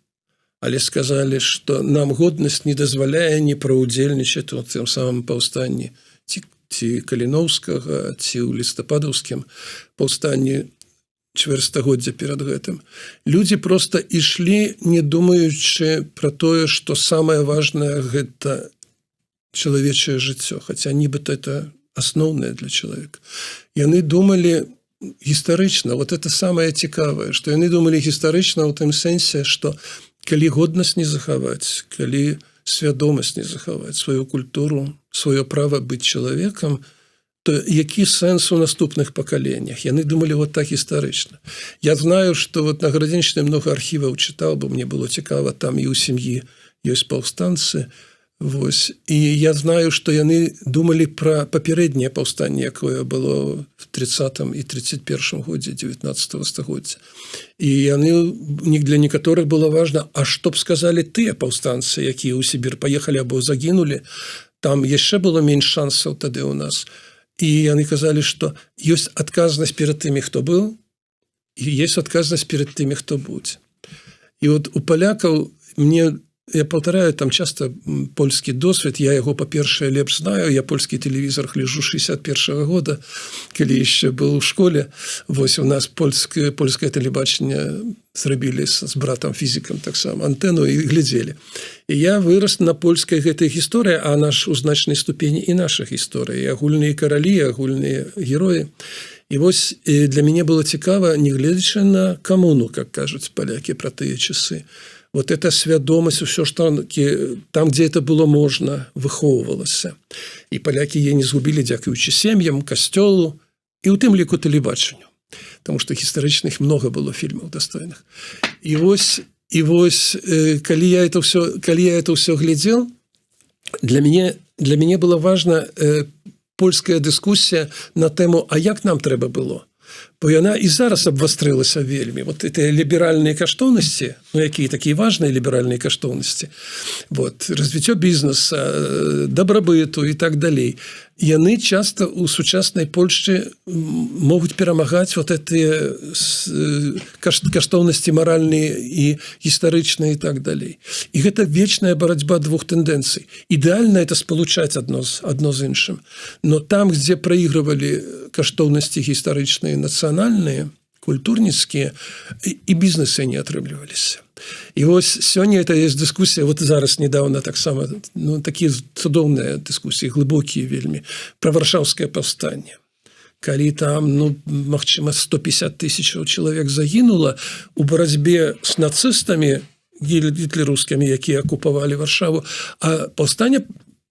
Але сказалі, што нам годнасць не дазваляе не праўдзельнічаць у тым самым паўстанні ці Каліноўскага, ці ў лістападаўскім паўстанні чвэрцьстагоддзя перад гэтым. Людзі проста ішлі, не думаючы пра тое, што самае важнае гэта чалавечае жыццё, хаця нібыта это асноўнае для чалавека. Яны думалі гістарычна, это самае цікавае, што яны думалі гістарычна ў тым сэнсе, што калі годнасць не захаваць, калі свядомасць не захаваць, сваю культуру, сваё права быць чалавекам, то які сэнс у наступных пакаленнях? Яны думалі так гістарычна. Я знаю, што на Гарадзеншчыне много архіваў чытаў, бо мне было цікава, там і ў сям'і ёсць паўстанцы. І я знаю, што яны думалі пра папярэдняе паўстанне, якое было в 30-м і 31-м годзе 19-го стагоддзя. І яны, для некаторых было важна, а што б сказалі тыя паўстанцы, якія ў Сібір паехалі або загінулі, там яшчэ было менш шансаў тады ў нас. І яны казалі, што ёсць адказнасць перад тымі, хто быў, і ёсць адказнасць перад тымі, хто будзе. І у палякаў я паўтараю, там часта польскі досвед, я яго, па-першае, лепш знаю, я польскі тэлевізор гляджу 61-го года, калі яшчэ быў у школе. У нас польскае тэлебачанне зрабілі з братам фізікам таксама антэну і глядзелі. І я вырас на польскай гэтай гісторыі, а наш у значнай ступені і наша гісторыя, і агульныя каралі, і агульныя героі. І для мяне было цікава, не гледзячы на камуну, как кажуць палякі пра тыя часы. Эта свядомасць, усё, што там, дзе это было можна, выхоўвалася. І палякі яе не згубілі дзякуючы сем'ям, касцёлу і ў тым ліку тэлебачанню. Таму што гістарычных многа было фільмаў дастойных. І І вось калі я это ўсё глядзел, для мяне была важна польская дыскусія на тэму, а як нам трэба было. Бо яна і зараз абвастрылася вельмі. Вот это ліберальныя каштоўнасці, ну якія такія важныя ліберальныя каштоўнасці, вот, развіццё бізнеса, дабрабыту і так далей. Яны часта ў сучаснай Польшчы могуць перамагаць вот гэтыя каштоўнасці маральныя і гістарычныя і так далей. І гэта вечная барацьба двух тэндэнцый. Ідэальна это спалучаць адно з іншым. Но там, дзе праігрывалі каштоўнасці гістарычныя, нацыянальныя, культурніцкія, і бізнесы не атрымліваліся. І вось сёння это есть дыскусія, вот зараз недавно таксама, ну, такія цудоўныя дыскусіі, глыбокія вельмі, пра варшаўскае паўстанне. Калі там, ну, магчыма, 150 000 чалавек загінула у барацьбе з нацыстамі гітлераўскімі, якія акупавалі Варшаву, а паўстанне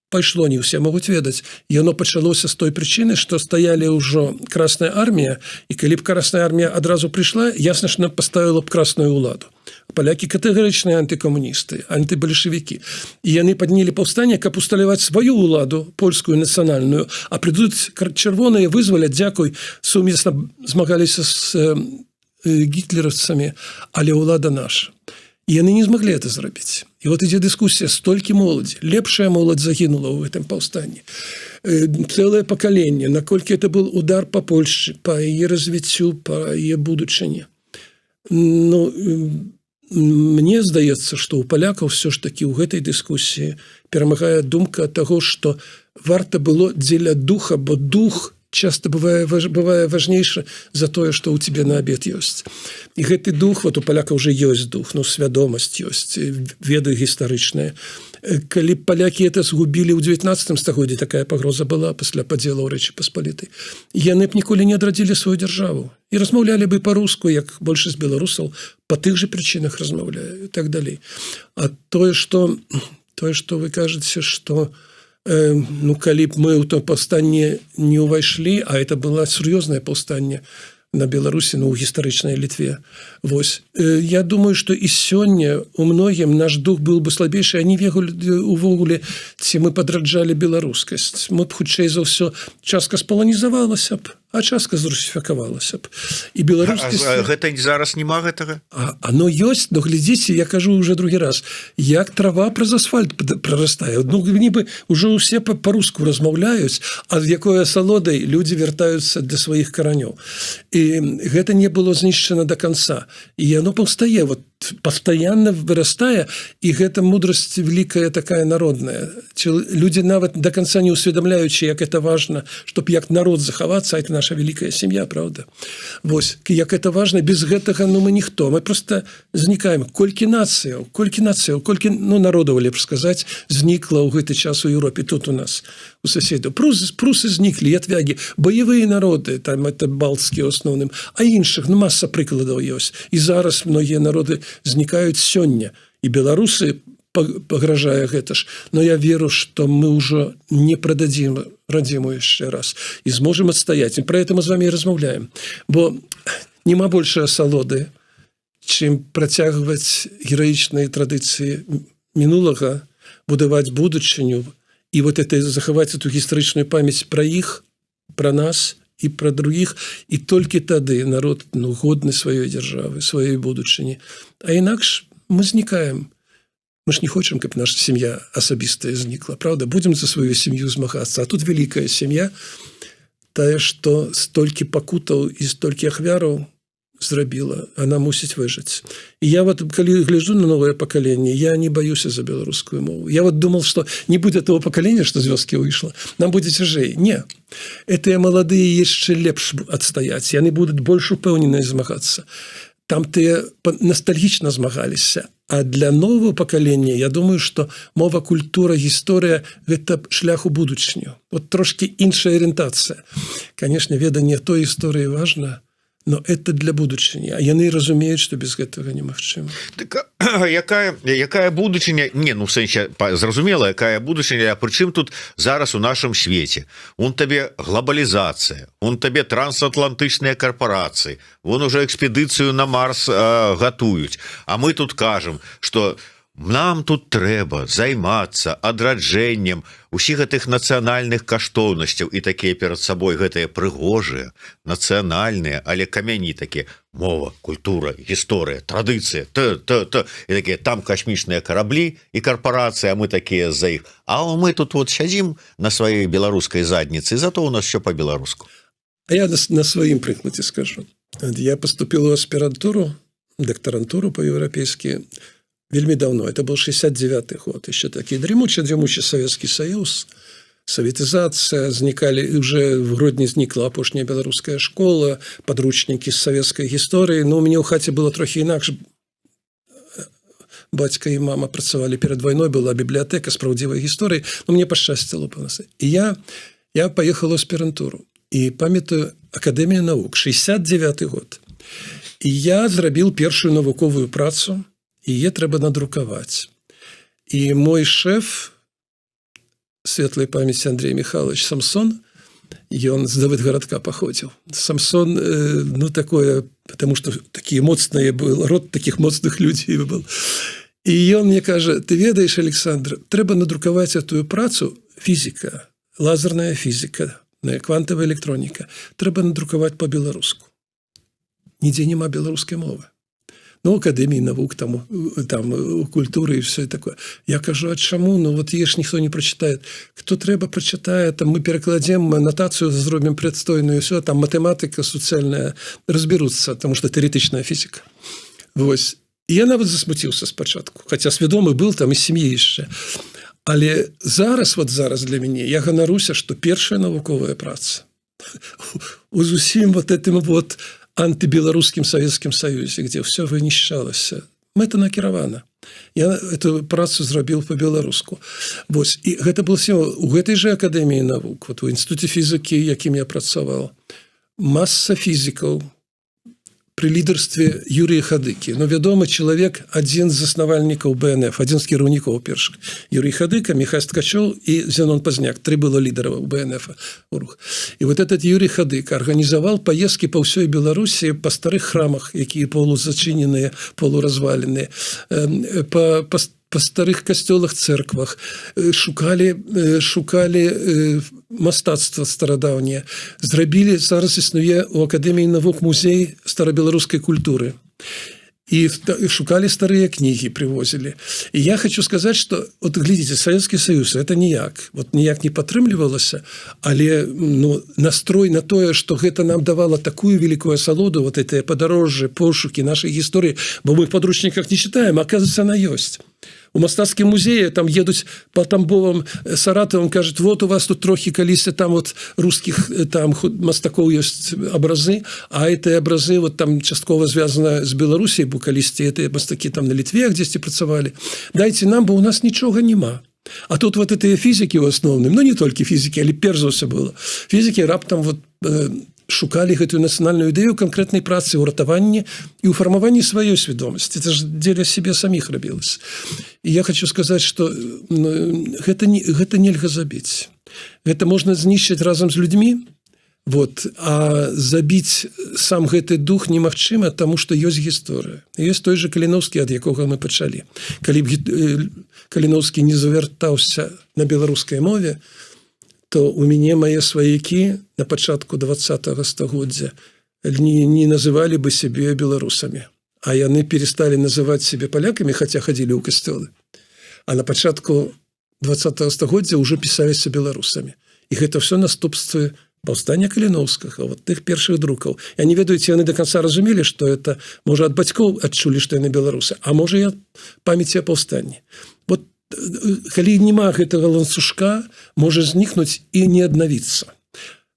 пайшло, не ўсе могуць ведаць. Яно пачалося з той прычыны, што стаялі ўжо Красная армія, і калі б Красная армія адразу прыйшла, ясна ж, паставіла б красную ўладу. Палякі катэгарычныя антыкамуністы, антыбальшавікі. І яны паднялі паўстанне, каб усталяваць сваю ўладу, польскую нацыянальную, а прыйдуць чырвоныя, вызваляць, дзякуй, сумесна змагаліся з гітлераўцамі, але ўлада наша. І яны не змаглі это зрабіць. І вот ідзе дыскусія, столькі моладзі. Лепшая моладзь загінула ў гэтым паўстанні. Цэлае пакаленне, наколькі это был удар па Польшчы, па яе развіццю, па яе будучыні. Ну, мне здаецца, што ў палякаў все ж такі ў гэтай дыскусіі перамагае думка таго, што варта было дзеля духа, бо дух часто бывае важнейшы за тое, што ў тебе на абед ёсць. І гэты дух, вот у паляка ўжо ёсць дух, ну, свядомасць ёсць, веды гістарычныя. Калі палякі это згубілі ў 19 стагоддзі, такая пагроза была пасля падзелу ў Рэчы Паспалітай, яны б ніколі не адрадзілі сваю дзяржаву. І размаўлялі бы па-руску, як большасць беларусаў, па тых жа прычынах размаўляю і так далей. А тое, што вы кажаце, што ну, калі б мы ў то паўстанне не ўвайшлі, а это было сур'ёзнае паўстанне на Беларусі, ну, ў гістарычнай Літве. Вось. Я думаю, што і сёння у многім наш дух быў бы слабейшы, а не увогуле, ці мы падраджалі беларускасць. Мы б, хутчэй за ўсё, частка спаланізавалася б, а частка зрусіфікавалася б. І беларускасць... Гэта зараз нема гэтага? Оно ёсць, но глядзіце, я кажу уже другі раз, як трава праз асфальт прарастае. Ну, нібы ўжо ўсе па-руску размаўляюць, а з якой асалодай людзі вяртаюцца да сваіх каранёў. І гэта не было знішчана до конца. І яно паўстае, вот, пастаянна вырастае, і гэта мудрасць великая такая народная. Людзі нават до конца не усведамляючы, як это важна, чтоб як народ захавацца, а это наша великая сям'я, правда? Вось, як это важна, без гэтага, ну, мы ніхто. Мы просто знікаем. Колькі нацыяў, ну, народаў, лепш сказаць, знікла ў гэты час у Еўропе, тут у нас, у соседу. Прусы зніклі, ятвягі, баявыя народы, там это балтскія ў асноўным, а іншых, ну, маса прыкладаў ёсць. І зараз многія народы знікаюць сёння. І беларусы пагражае гэта ж. Но я веру, што мы ўжо не прададзім радзіму яшчэ раз і зможам адстаяць. І пра гэта мы з вами размаўляем. Бо нема большай асалоды, чым працягваць гераічныя традыцыі мінулага, будаваць будучыню і вот это захаваць эту гістарычную памяць пра іх, пра нас і пра другіх, і толькі тады народ, ну, годны сваёй дзяржавы, сваёй будучыні. А інакш мы знікаем. Мы ж не хочам, каб наша сям'я асабістая знікла, правда? Будзем за сваю сям'ю змагацца. А тут великая сям'я, тая, што столькі пакутаў і столькі ахвяраў зрабіла, она мусіць выжыць. І я вот, калі гляджу на новое пакаленне, я не баюся за беларускую мову. Я вот думал, что не будет того поколения, что з вёскі выйшло, нам будзе цяжэй. Не. Этыя маладыя яшчэ лепш адстаяць. Яны будуць больш упэўнена змагацца. Там тыя ностальгічна змагаліся. А для нового пакалення, я думаю, што мова, культура, гісторыя – гэта шлях у будучыню. Вот трошки іншая арыентацыя. Конечно, веданне той гісторыі важна, но это для будучыні, а яны разумеюць, што без гэтага немагчыма. Так, якая будучыня, не, ну в сэнсе зразумела, якая будучыня, а прычым тут зараз у нашым свеце он табе глобалізацыя, он табе трансатлантычныя карпорацыі, вон уже экспедыцыю на Марс гатуюць, а мы тут кажам, што нам тут трэба займацца адраджэннем усіх гэтых нацыянальных каштоўнасцяў і такія перад сабой гэтыя прыгожыя, нацыянальныя, але камяні такія: мова, культура, гісторыя, традыцыя, і такія там касмічныя караблі і карпорацыі, а мы такія з-за іх. А мы тут вот сядзім на сваёй беларускай задніцы, і зато у нас все по-беларуску. А я на сваім прыкладзе скажу. Я поступил у аспирантуру, докторантуру по-европейски вельмі давно. Это был 69-й год. Еще такие дремучий Советский Союз, советизация, зникали, уже в Гродні зникла апошняя беларуская школа, подручники з советской гісторыі. Но у меня у хаце было трохи інакш. Бацька і мама працавалі перед войной, была библиотека с правдивой гісторыяй, но мне пашчасціла. И я поехал в аспирантуру. И памятаю Академия наук, 69-й год. И я зрабіў першую навуковую працу, и ее трэба надрукаваць. И мой шеф, светлой памяти Андрей Михайлович Самсон, он с Давыдгородка походил. Самсон, ну такое, потому что такие моцные был, род таких моцных людей был. И он мне кажа: ты ведаешь, Александр, трэба надрукаваць эту працу, физика, лазерная физика, квантовая электроніка, трэба надрукаваць по-беларуску. Нідзе няма беларускай мовы. Ну, Академии наук, там культуры и все такое. Я кажу: а чему? Ну, вот ешь никто не прочитает. Кто трэба прочитает, там мы перекладем, аннотацию зробим предстойную, все, там математика социальная разберутся, потому что теоретичная физика. Вось. И я нават засмутился спочатку, хотя сведомый был там из семьи еще. Але зараз для меня я ганаруся, что першая навуковая праца у зусім вот этим вот антыбеларускім Советскім Союзе, где все вынішчалася. Мэта накіравана. Я эту працу зрабіў по-беларуску. Вось. І гэта был у гэтай же Академіі навук, вот у інстытуце фізікі, якім я працаваў, масса фізікаў при лидерстве Юрия Хадыкі. Но вядомы человек, один из основальников БНФ, один из кіраўнікоў першых. Юрий Хадыка, Михай Ткачёў и Зенон Пазняк. 3 было лидеров БНФ. И вот этот Юрий Хадыка организовал поездки по всей Беларуси по старых храмах, якія полузачиненные, полуразваленные, по старых костелах, церквах, шукали мастацтва старадаўнее. Зрабілі, зараз існуе у Академіі навук музей старобеларускай культуры. И шукали старые книги, привозили. И я хочу сказать, что, вот глядите, Советский Союз, это ніяк не падтрымлівалася, але настрой на тое, что гэта нам давало такую великую асалоду, вот это подорожжа, пошуки нашей истории, бо мы в подручниках не читаем, а оказывается, она есть. У мастацкім музеі там едуць по Тамбовам, Саратовым, кажуць: вот у вас тут трохи калісьці там вот русских там мастакоў ёсць абразы, а эти абразы вот там часткова звязаны з Беларусей, бо калісьці эти мастакі там на Літве дзесьці працавалі. Дайте нам, бо у нас нічога нема. А тут вот эти физики в основном, ну не только физики, але перш за ўсё было. Физики раптам вот шукали гэтую нацыянальную ідэю канкрэтнай працы ў ратаванні і ў фармаванні сваёй свядомасці. Это ж дзеля себе самих рабілася. І я хочу сказать, что гэта нельга забіць. Гэта можна знішчыць разам з людьми, вот, а забіць сам гэты дух немагчыма, таму што ёсць гісторыя. Ёсць той же Каліноўскі, ад якога мы пачалі. Калі б Каліноўскі не завяртаўся на беларускай мове, то у мяне мае сваякі на пачатку 20-го стагоддзя не называли бы себе беларусамі, а яны перестали называть себе поляками, хотя ходили ў касцёлы. А на пачатку 20-го стагоддзя уже пісаліся беларусамі. І гэта все наступствы паўстання Каліноўскага, вот тых першых друкаў. Я не ведаю, ці яны до конца разумелі, что это, можа, ад бацькоў адчулі, што яны беларусы, а можа, і ад памяці о паўстанні. Вот калі няма гэтага ланцужка, можа знікнуць і не аднавіцца.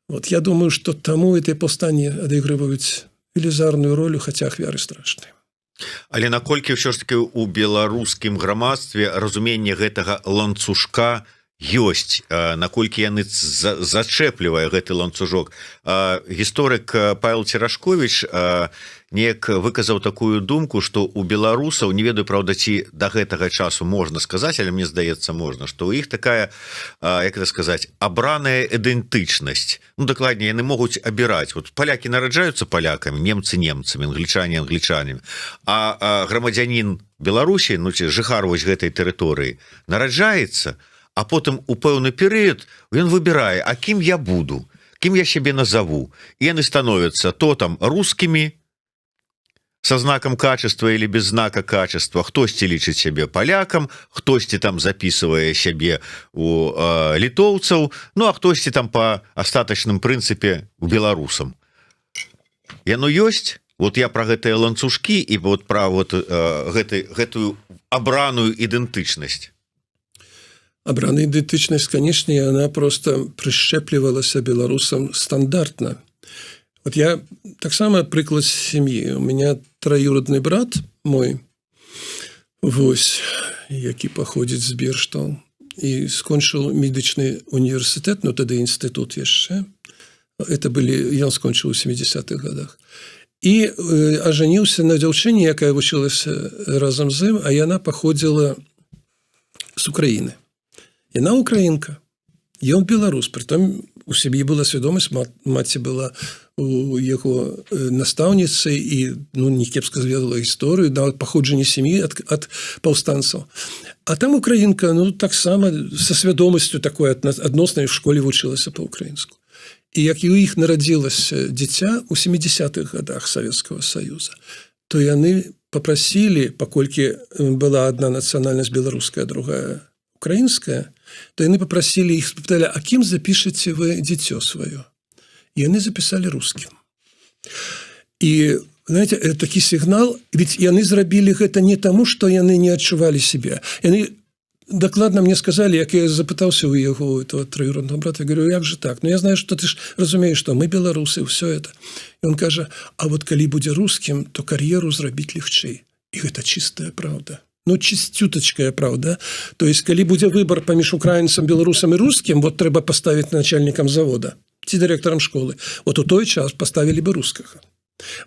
Вот я думаю, что таму эти паўстанні адыгрываюць велізарную ролю, хаця ахвяры страшныя. Але наколькі ўсё ж таки у беларускім грамадстве разуменне гэтага ланцужка ёсць, наколькі яны зачэплівае гэты ланцужок. Гісторык Павел Церашкович неяк выказаў такую думку, што у беларусаў, не ведаю, праўда, ці да гэтага часу можна сказаць, але мне здаецца можна, што ў іх такая, як это сказаць, абраная ідэнтычнасць. Ну, дакладней, яны могуць абіраць. Вот палякі нараджаюцца палякамі, немцы немцамі, англічане англічанамі, а грамадзянін Беларусі, ну, ці жыхар вось гэтай тэрыторыі, нараджаецца, а потым у пэўны перыяд ён выбірае, а кім я буду, кім я сябе назову. І яны становяцца то там рускімі, со знаком качества или без знака качества, хтосьці лічыць сябе палякам, хтосьці там записывае сябе у літоўцаў, ну а хтосьці там по астатачным прынцыпе у беларусам. Яно ёсць. Вот я про гэтыя ланцужкі і вот про вот гэтую абраную ідэнтычнасць. Абраная идентичность, конечно, она просто прищепливалась белорусам стандартно. Вот я так само приклад семьи. У меня троюродный брат мой, вось, які походит з Берштал, и скончил медичный университет, но тогда институт еще. Это были, он скончил в 70-х годах. И оженился на девчине, якая вучилась разом з ним, а яна походила з України. Яна українка, ён беларус, притом у сям'і была свядомасць, маці была у яго настаўніцай і ну, не кепска зведала гісторыю, нават паходжанне сям'і ад паўстанцаў. А там украінка, ну, таксама са свядомасцю такой адноснай в школе вучылася па-украінску. І як і у іх нарадзілася дзіця ў 70-х годах Савецкага Саюза, то яны папрасілі, паколькі была адна нацыянальнасць беларуская, другая украинская, то яны попросили их, спытали, а кем запишете вы дитё свое? И они записали русским. И, знаете, это такой сигнал, ведь яны зрабілі гэта не тому, что яны не адчували себя. Яны докладно мне сказали, як я запытался у его этого троюродного брата, я говорю, як же так? Ну, я знаю, что ты ж разумеешь, что мы белорусы, все это. И он кажа, а вот калі будзе русским, то карьеру зрабіць легчэй. И это чистая правда. Ну, чистюточкая правда. То есть, калі будзе выбор паміж украінцам, беларусам і рускім, вот трэба поставить начальником завода ці директором школы. Вот у той час поставили бы русского.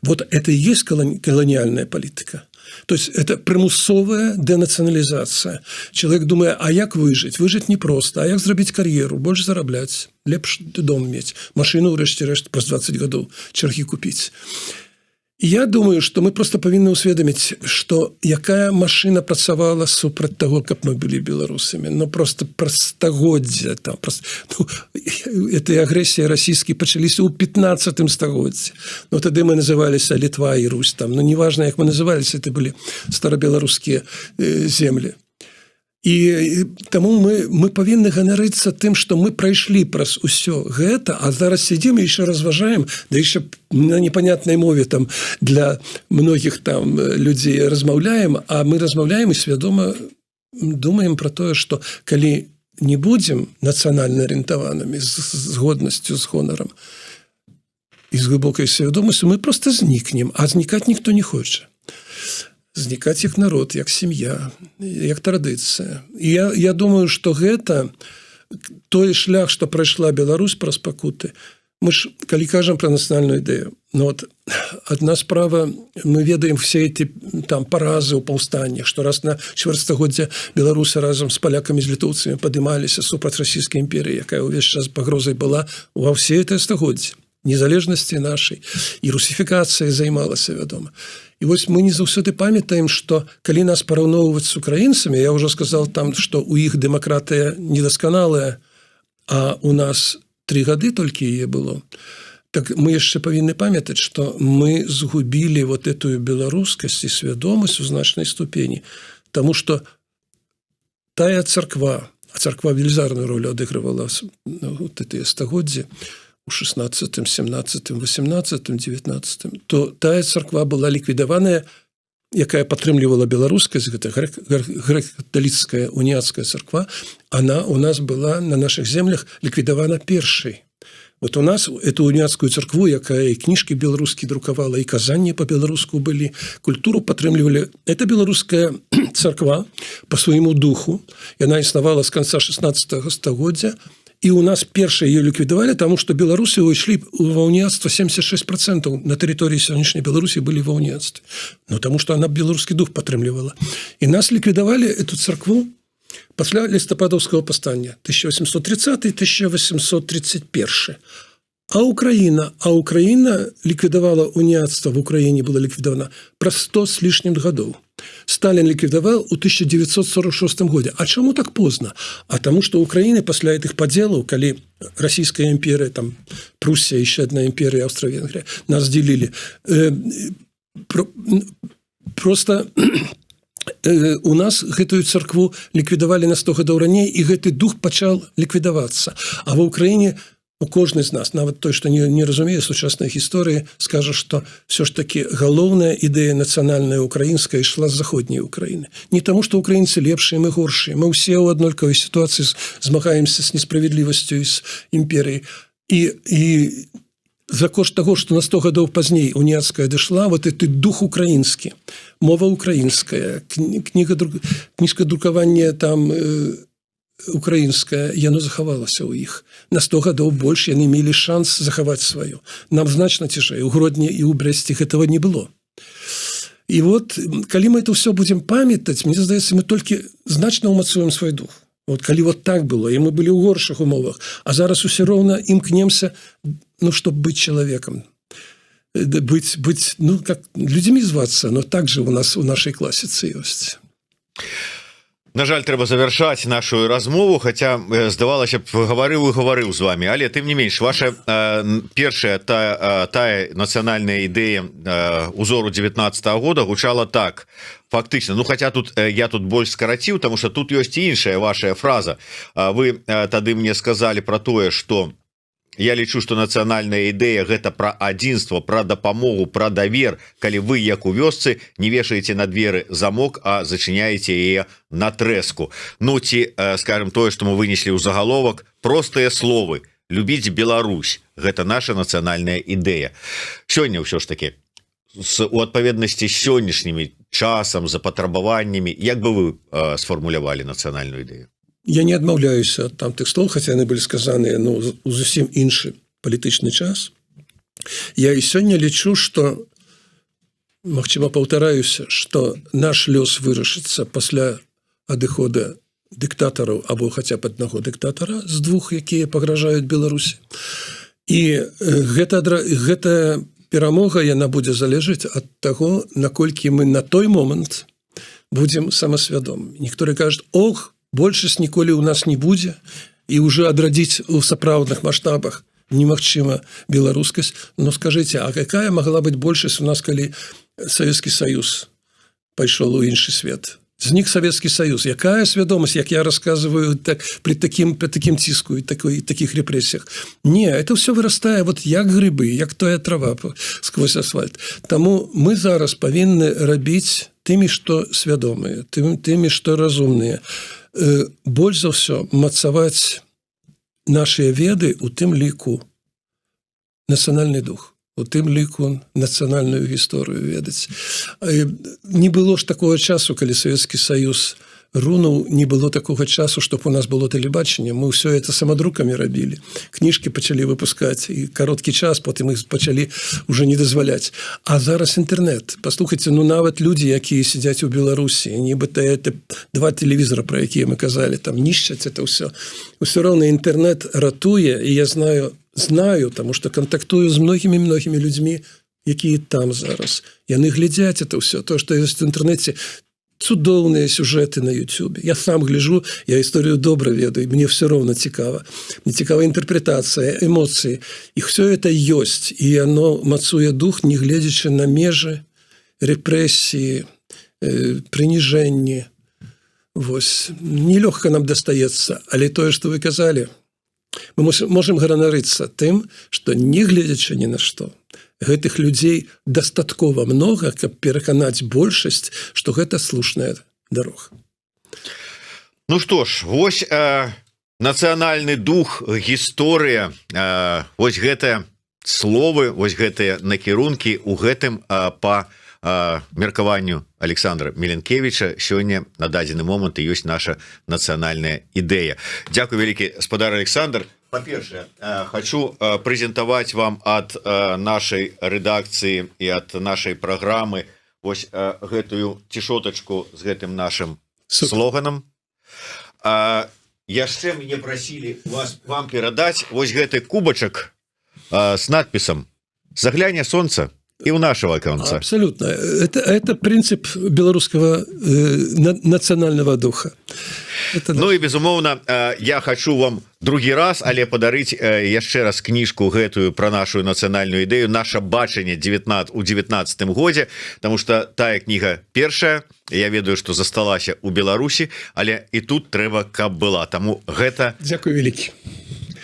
Вот это и есть колониальная политика. То есть, это примусовая денационализация. Человек думает, а як выжить? Выжить непросто. А як зрабіць карьеру? Больше зарабляць. Лепш дом мець. Машину, урэшце-рэшт, праз 20 гадоў чаргі купіць. Я думаю, что мы просто повинны усведомить, что якая машина працавала супраць того, каб мы были белорусами. Но просто стагоддзя. Ну, этой агрессии российской почались у 15 стагоддзі. Ну, тогда мы назывались Литва и Русь. Там. Но неважно, как мы назывались, это были старобелорусские земли. І таму мы павінны ганарыцца тым, што мы прайшлі праз усё гэта, а зараз сидзім і яшчэ разважаем, да яшчэ на непонятнай мове там для многіх там людзей размаўляем, а мы размаўляем і свядома думаем про тое, што калі не будзем нацыянальна арыентаванымі з годнасцю, з гонарам і з глыбокай свядомасцю, мы просто знікнем, а знікаць ніхто не хоча. Знікаць як народ, як сям'я, як традыцыя. І я думаю, што гэта той шлях, што прайшла Беларусь праз пакуты. Мы ж, калі кажам пра нацыянальную ідэю, ну, вот, адна справа, мы ведаем все эти там паразы ў паўстаннях, што раз на чвэрцьстагоддзя беларусы разам з палякамі, з літоўцамі падымаліся супраць расійскай імперыі, якая ўвесь час пагрозай была ва ўсе гэтыя стагоддзі. Незалежнасці нашай і русіфікацыя займалася, вядома. І вось мы не заўсёды памятаем, што калі нас параўноўваць з украінцамі, я ўжо сказал там, што у іх дэмакратыя недасканалая, а у нас 3 гады толькі яе было. Так мы яшчэ павінны памятаць, што мы згубілі вот эту беларускасць і свядомасць у значнай ступені, таму што тая царква, а царква велізарную ролю адыгрывала вот гэтыя стагоддзі, у 16, 17, 18, 19, то тая царква была ліквідаваная, якая падтрымлівала беларускасць, гэта грэка-каталіцкая уніяцкая царква, она у нас была на наших землях ліквідавана першай. Вот у нас эту уніяцкую царкву, якая і кніжкі беларускія друкавала, і казанні по-беларуску былі, культуру падтрымлівалі. Это беларуская царква по свайму духу. Яна існавала з канца 16 стагоддзя. І у нас першыя ее ліквідавалі, таму што беларусы ўйшлі ва уніяцтва 76% на тэрыторыі сённяшняй Беларусі былі ва уніяцтве. Ну, таму што она беларускі дух падтрымлівала. І нас ліквідавалі эту царкву пасля лістападаўскага паўстання 1830-1831. А Украіна ліквідавала уніяцтва, в Украіне была ліквідавана праз 100 з лішнім гадоў. Сталин ликвидовал у 1946 годзе. А чаму так поздно? А тому, что Украина после этих поделов, коли Российская империя, там, Пруссия, еще одна империя, Австро-Венгрия, нас делили, просто у нас гэтую царкву ликвидовали на 100 гадоў раней, и гэты дух пачал ликвидоваться. А в Украине у кожны з нас, нават той, што не разумее сучаснай гісторыі, скажа, што все ж таки галоўная ідэя нацыянальная украінская ішла з заходняй Украіны. Не таму, што украінцы лепшыя, мы горшыя. Мы ўсе ў аднолькавай сітуацыі змагаемся з несправядлівасцю і з імперыяй. І за кошт таго, што на 100 гадоў пазней уніяцкая дайшла, вот гэты дух украінскі, мова украінская, кніжка друкавання там украінская, яно захавалася ў іх. На 100 гадоў больш яны мелі шанс захаваць сваю. Нам значна цяжэй. У Гродні і ў Брэсце гэтага не было. І вот, калі мы это ўсё будзем памятаць, мне здаецца, мы толькі значна ўмацуем свой дух. Вот калі вот так было, і мы былі ў горшых умовах, а зараз усё роўна імкнемся, ну, чтоб быць чалавекам. Быть, ну, как людзьмі звацца, но так же у нас у нашай класіцы ёсць. На жаль, трэба завяршаць нашу размову, хаця здавалася б, гаварыў з вами, але тым не менш, ваша першая тая нацыянальная ідэя узору 19-го года гучала так, фактычна, ну, хаця тут я тут больш скараціў, таму што тут ёсць іншая ваша фраза. Вы тады мне сказалі пра тое, што я лічу, што нацыянальная ідэя гэта пра адзінства, пра дапамогу, пра давер, калі вы, як у вёсцы, не вешаеце на дзверы замок, а зачыняеце яе на трэску. Ну, ці, скажем, тое, што мы вынеслі ў загаловак, простыя словы, любіць Беларусь, гэта наша нацыянальная ідэя. Сёння ўсё ж такі, у адпаведнасці з сённяшнімі часам, запатрабаваннямі, як бы вы сфармулявалі нацыянальную ідэю? Я не адмаўляюся ад тамтых слоў, хаця яны былі сказаныя, ну, у зусім іншы палітычны час. Я і сёння лічу, што, магчыма, паўтараюся, што наш лёс вырашыцца пасля адыхода дыктатараў або хаця б аднаго дыктатара з двух, якія пагражаюць Беларусі. І гэта перамога, яна будзе залежаць ад таго, наколькі мы на той момант будзем самасвядомы. Некаторыя кажуць: ох, большасць ніколі ў нас не будзе, і ўжо адрадзіць у сапраўдных маштабах немагчыма беларускасць. Но скажыце, а какая могла быць большасць у нас, калі Савецкі Саюз пайшоў у іншы свет? Знік Савецкі Саюз. Якая свядомасць, як я рассказываю, так, при такім ціску і таких рэпрэсіях? Не, это все вырастае вот як грыбы, як тая трава сквозь асфальт. Таму мы зараз павінны рабіць тымі, што свядомыя, тымі, што разумныя. Больш за ўсё мацаваць нашыя веды, у тым ліку нацыянальны дух, у тым ліку нацыянальную гісторыю ведаць. Не было ж такого часу, калі Савецкі Саюз рунуў, не было такога часу, чтоб у нас было тэлебачанне. Мы ўсё это самадрукамі рабілі. Кніжкі пачалі выпускаць, і кароткі час, потым іх пачалі уже не дазваляць. А зараз інтэрнет. Паслухайце, ну нават людзі, якія сядзяць у Беларусі, нібыта это 2 тэлевізора, пра якія мы казалі, там нішчаць это ўсё. Усё роўна інтэрнет ратуе, і я знаю, таму што кантактую з многімі людзьмі, якія там зараз. Яны глядзяць это ўсё, то, што ёсць в інтэрнэце, цудоўныя сюжэты на YouTube. Я сам гляжу, я історыю добра ведаю, мне все роўна цікава. Мне цікава інтэрпрэтацыя, эмоцыі. І все это ёсць, і оно мацуе дух, не гледзячы на межы, рэпрэсіі, прыніжэнні. Вось. Нелёгка нам дастаецца, але тое, што вы казалі, мы можем ганарыцца тым, што не гледзячы ні на што, гэтых людзей дастаткова многа, каб пераканаць большасць, што гэта слушная дарога. Ну што ж, вось нацыянальны дух, гісторыя, вось гэтыя словы, вось гэтыя накірункі у гэтым па меркаванню Александра Міленкевіча сёння на дадзены момант і ёсць наша нацыянальная ідэя. Дзякуй вялікі, спадар Александр. Па-першае, хочу прэзентаваць вам ад нашай рэдакцыі і ад нашай праграмы вось гэтую цішотачку з гэтым нашым слоганам. Яшчэ мяне прасілі вам перадаць вось гэты кубачак с надпісам «Загляне сонца» и у нашего конца. Абсолютно. Это принцип белорусского национального духа. Ну и безумоўна, я хочу вам другі раз, але падарыць яшчэ раз кніжку гэтую про нашу нацыянальную ідэю, наша бачанне у 19 годзе, потому что тая кніга першая, я ведаю, что засталася у Беларусі, але і тут трэба, каб была. Таму гэта... Дзякуй вялікі.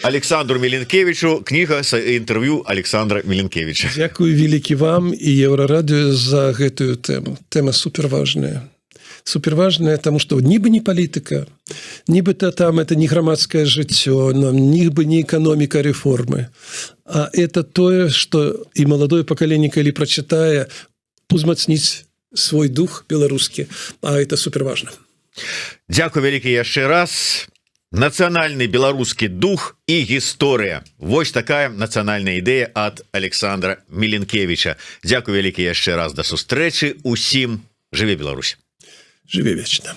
Александру Міленкевічу, кніга з інтэрв'ю Александра Міленкевіча. Дзякуй вялікі вам і Еўрарадыё за гэтую тэму. Тэма суперважная. Суперважная, тому что нібы не палітыка, нібыта там это не грамадскае жыццё, нібы не эканоміка рэформы, а это тое, што і маладое пакаленне, калі прачытае, узмацніць свой дух беларускі, а это суперважна. Дзякуй вялікі яшчэ раз. Нацыянальны беларускі дух і гісторыя. Вось такая нацыянальная ідэя ад Александра Міленкевіча. Дзякуй вялікі яшчэ раз, да сустрэчы усім. Жыве Беларусь. Жыве вечна.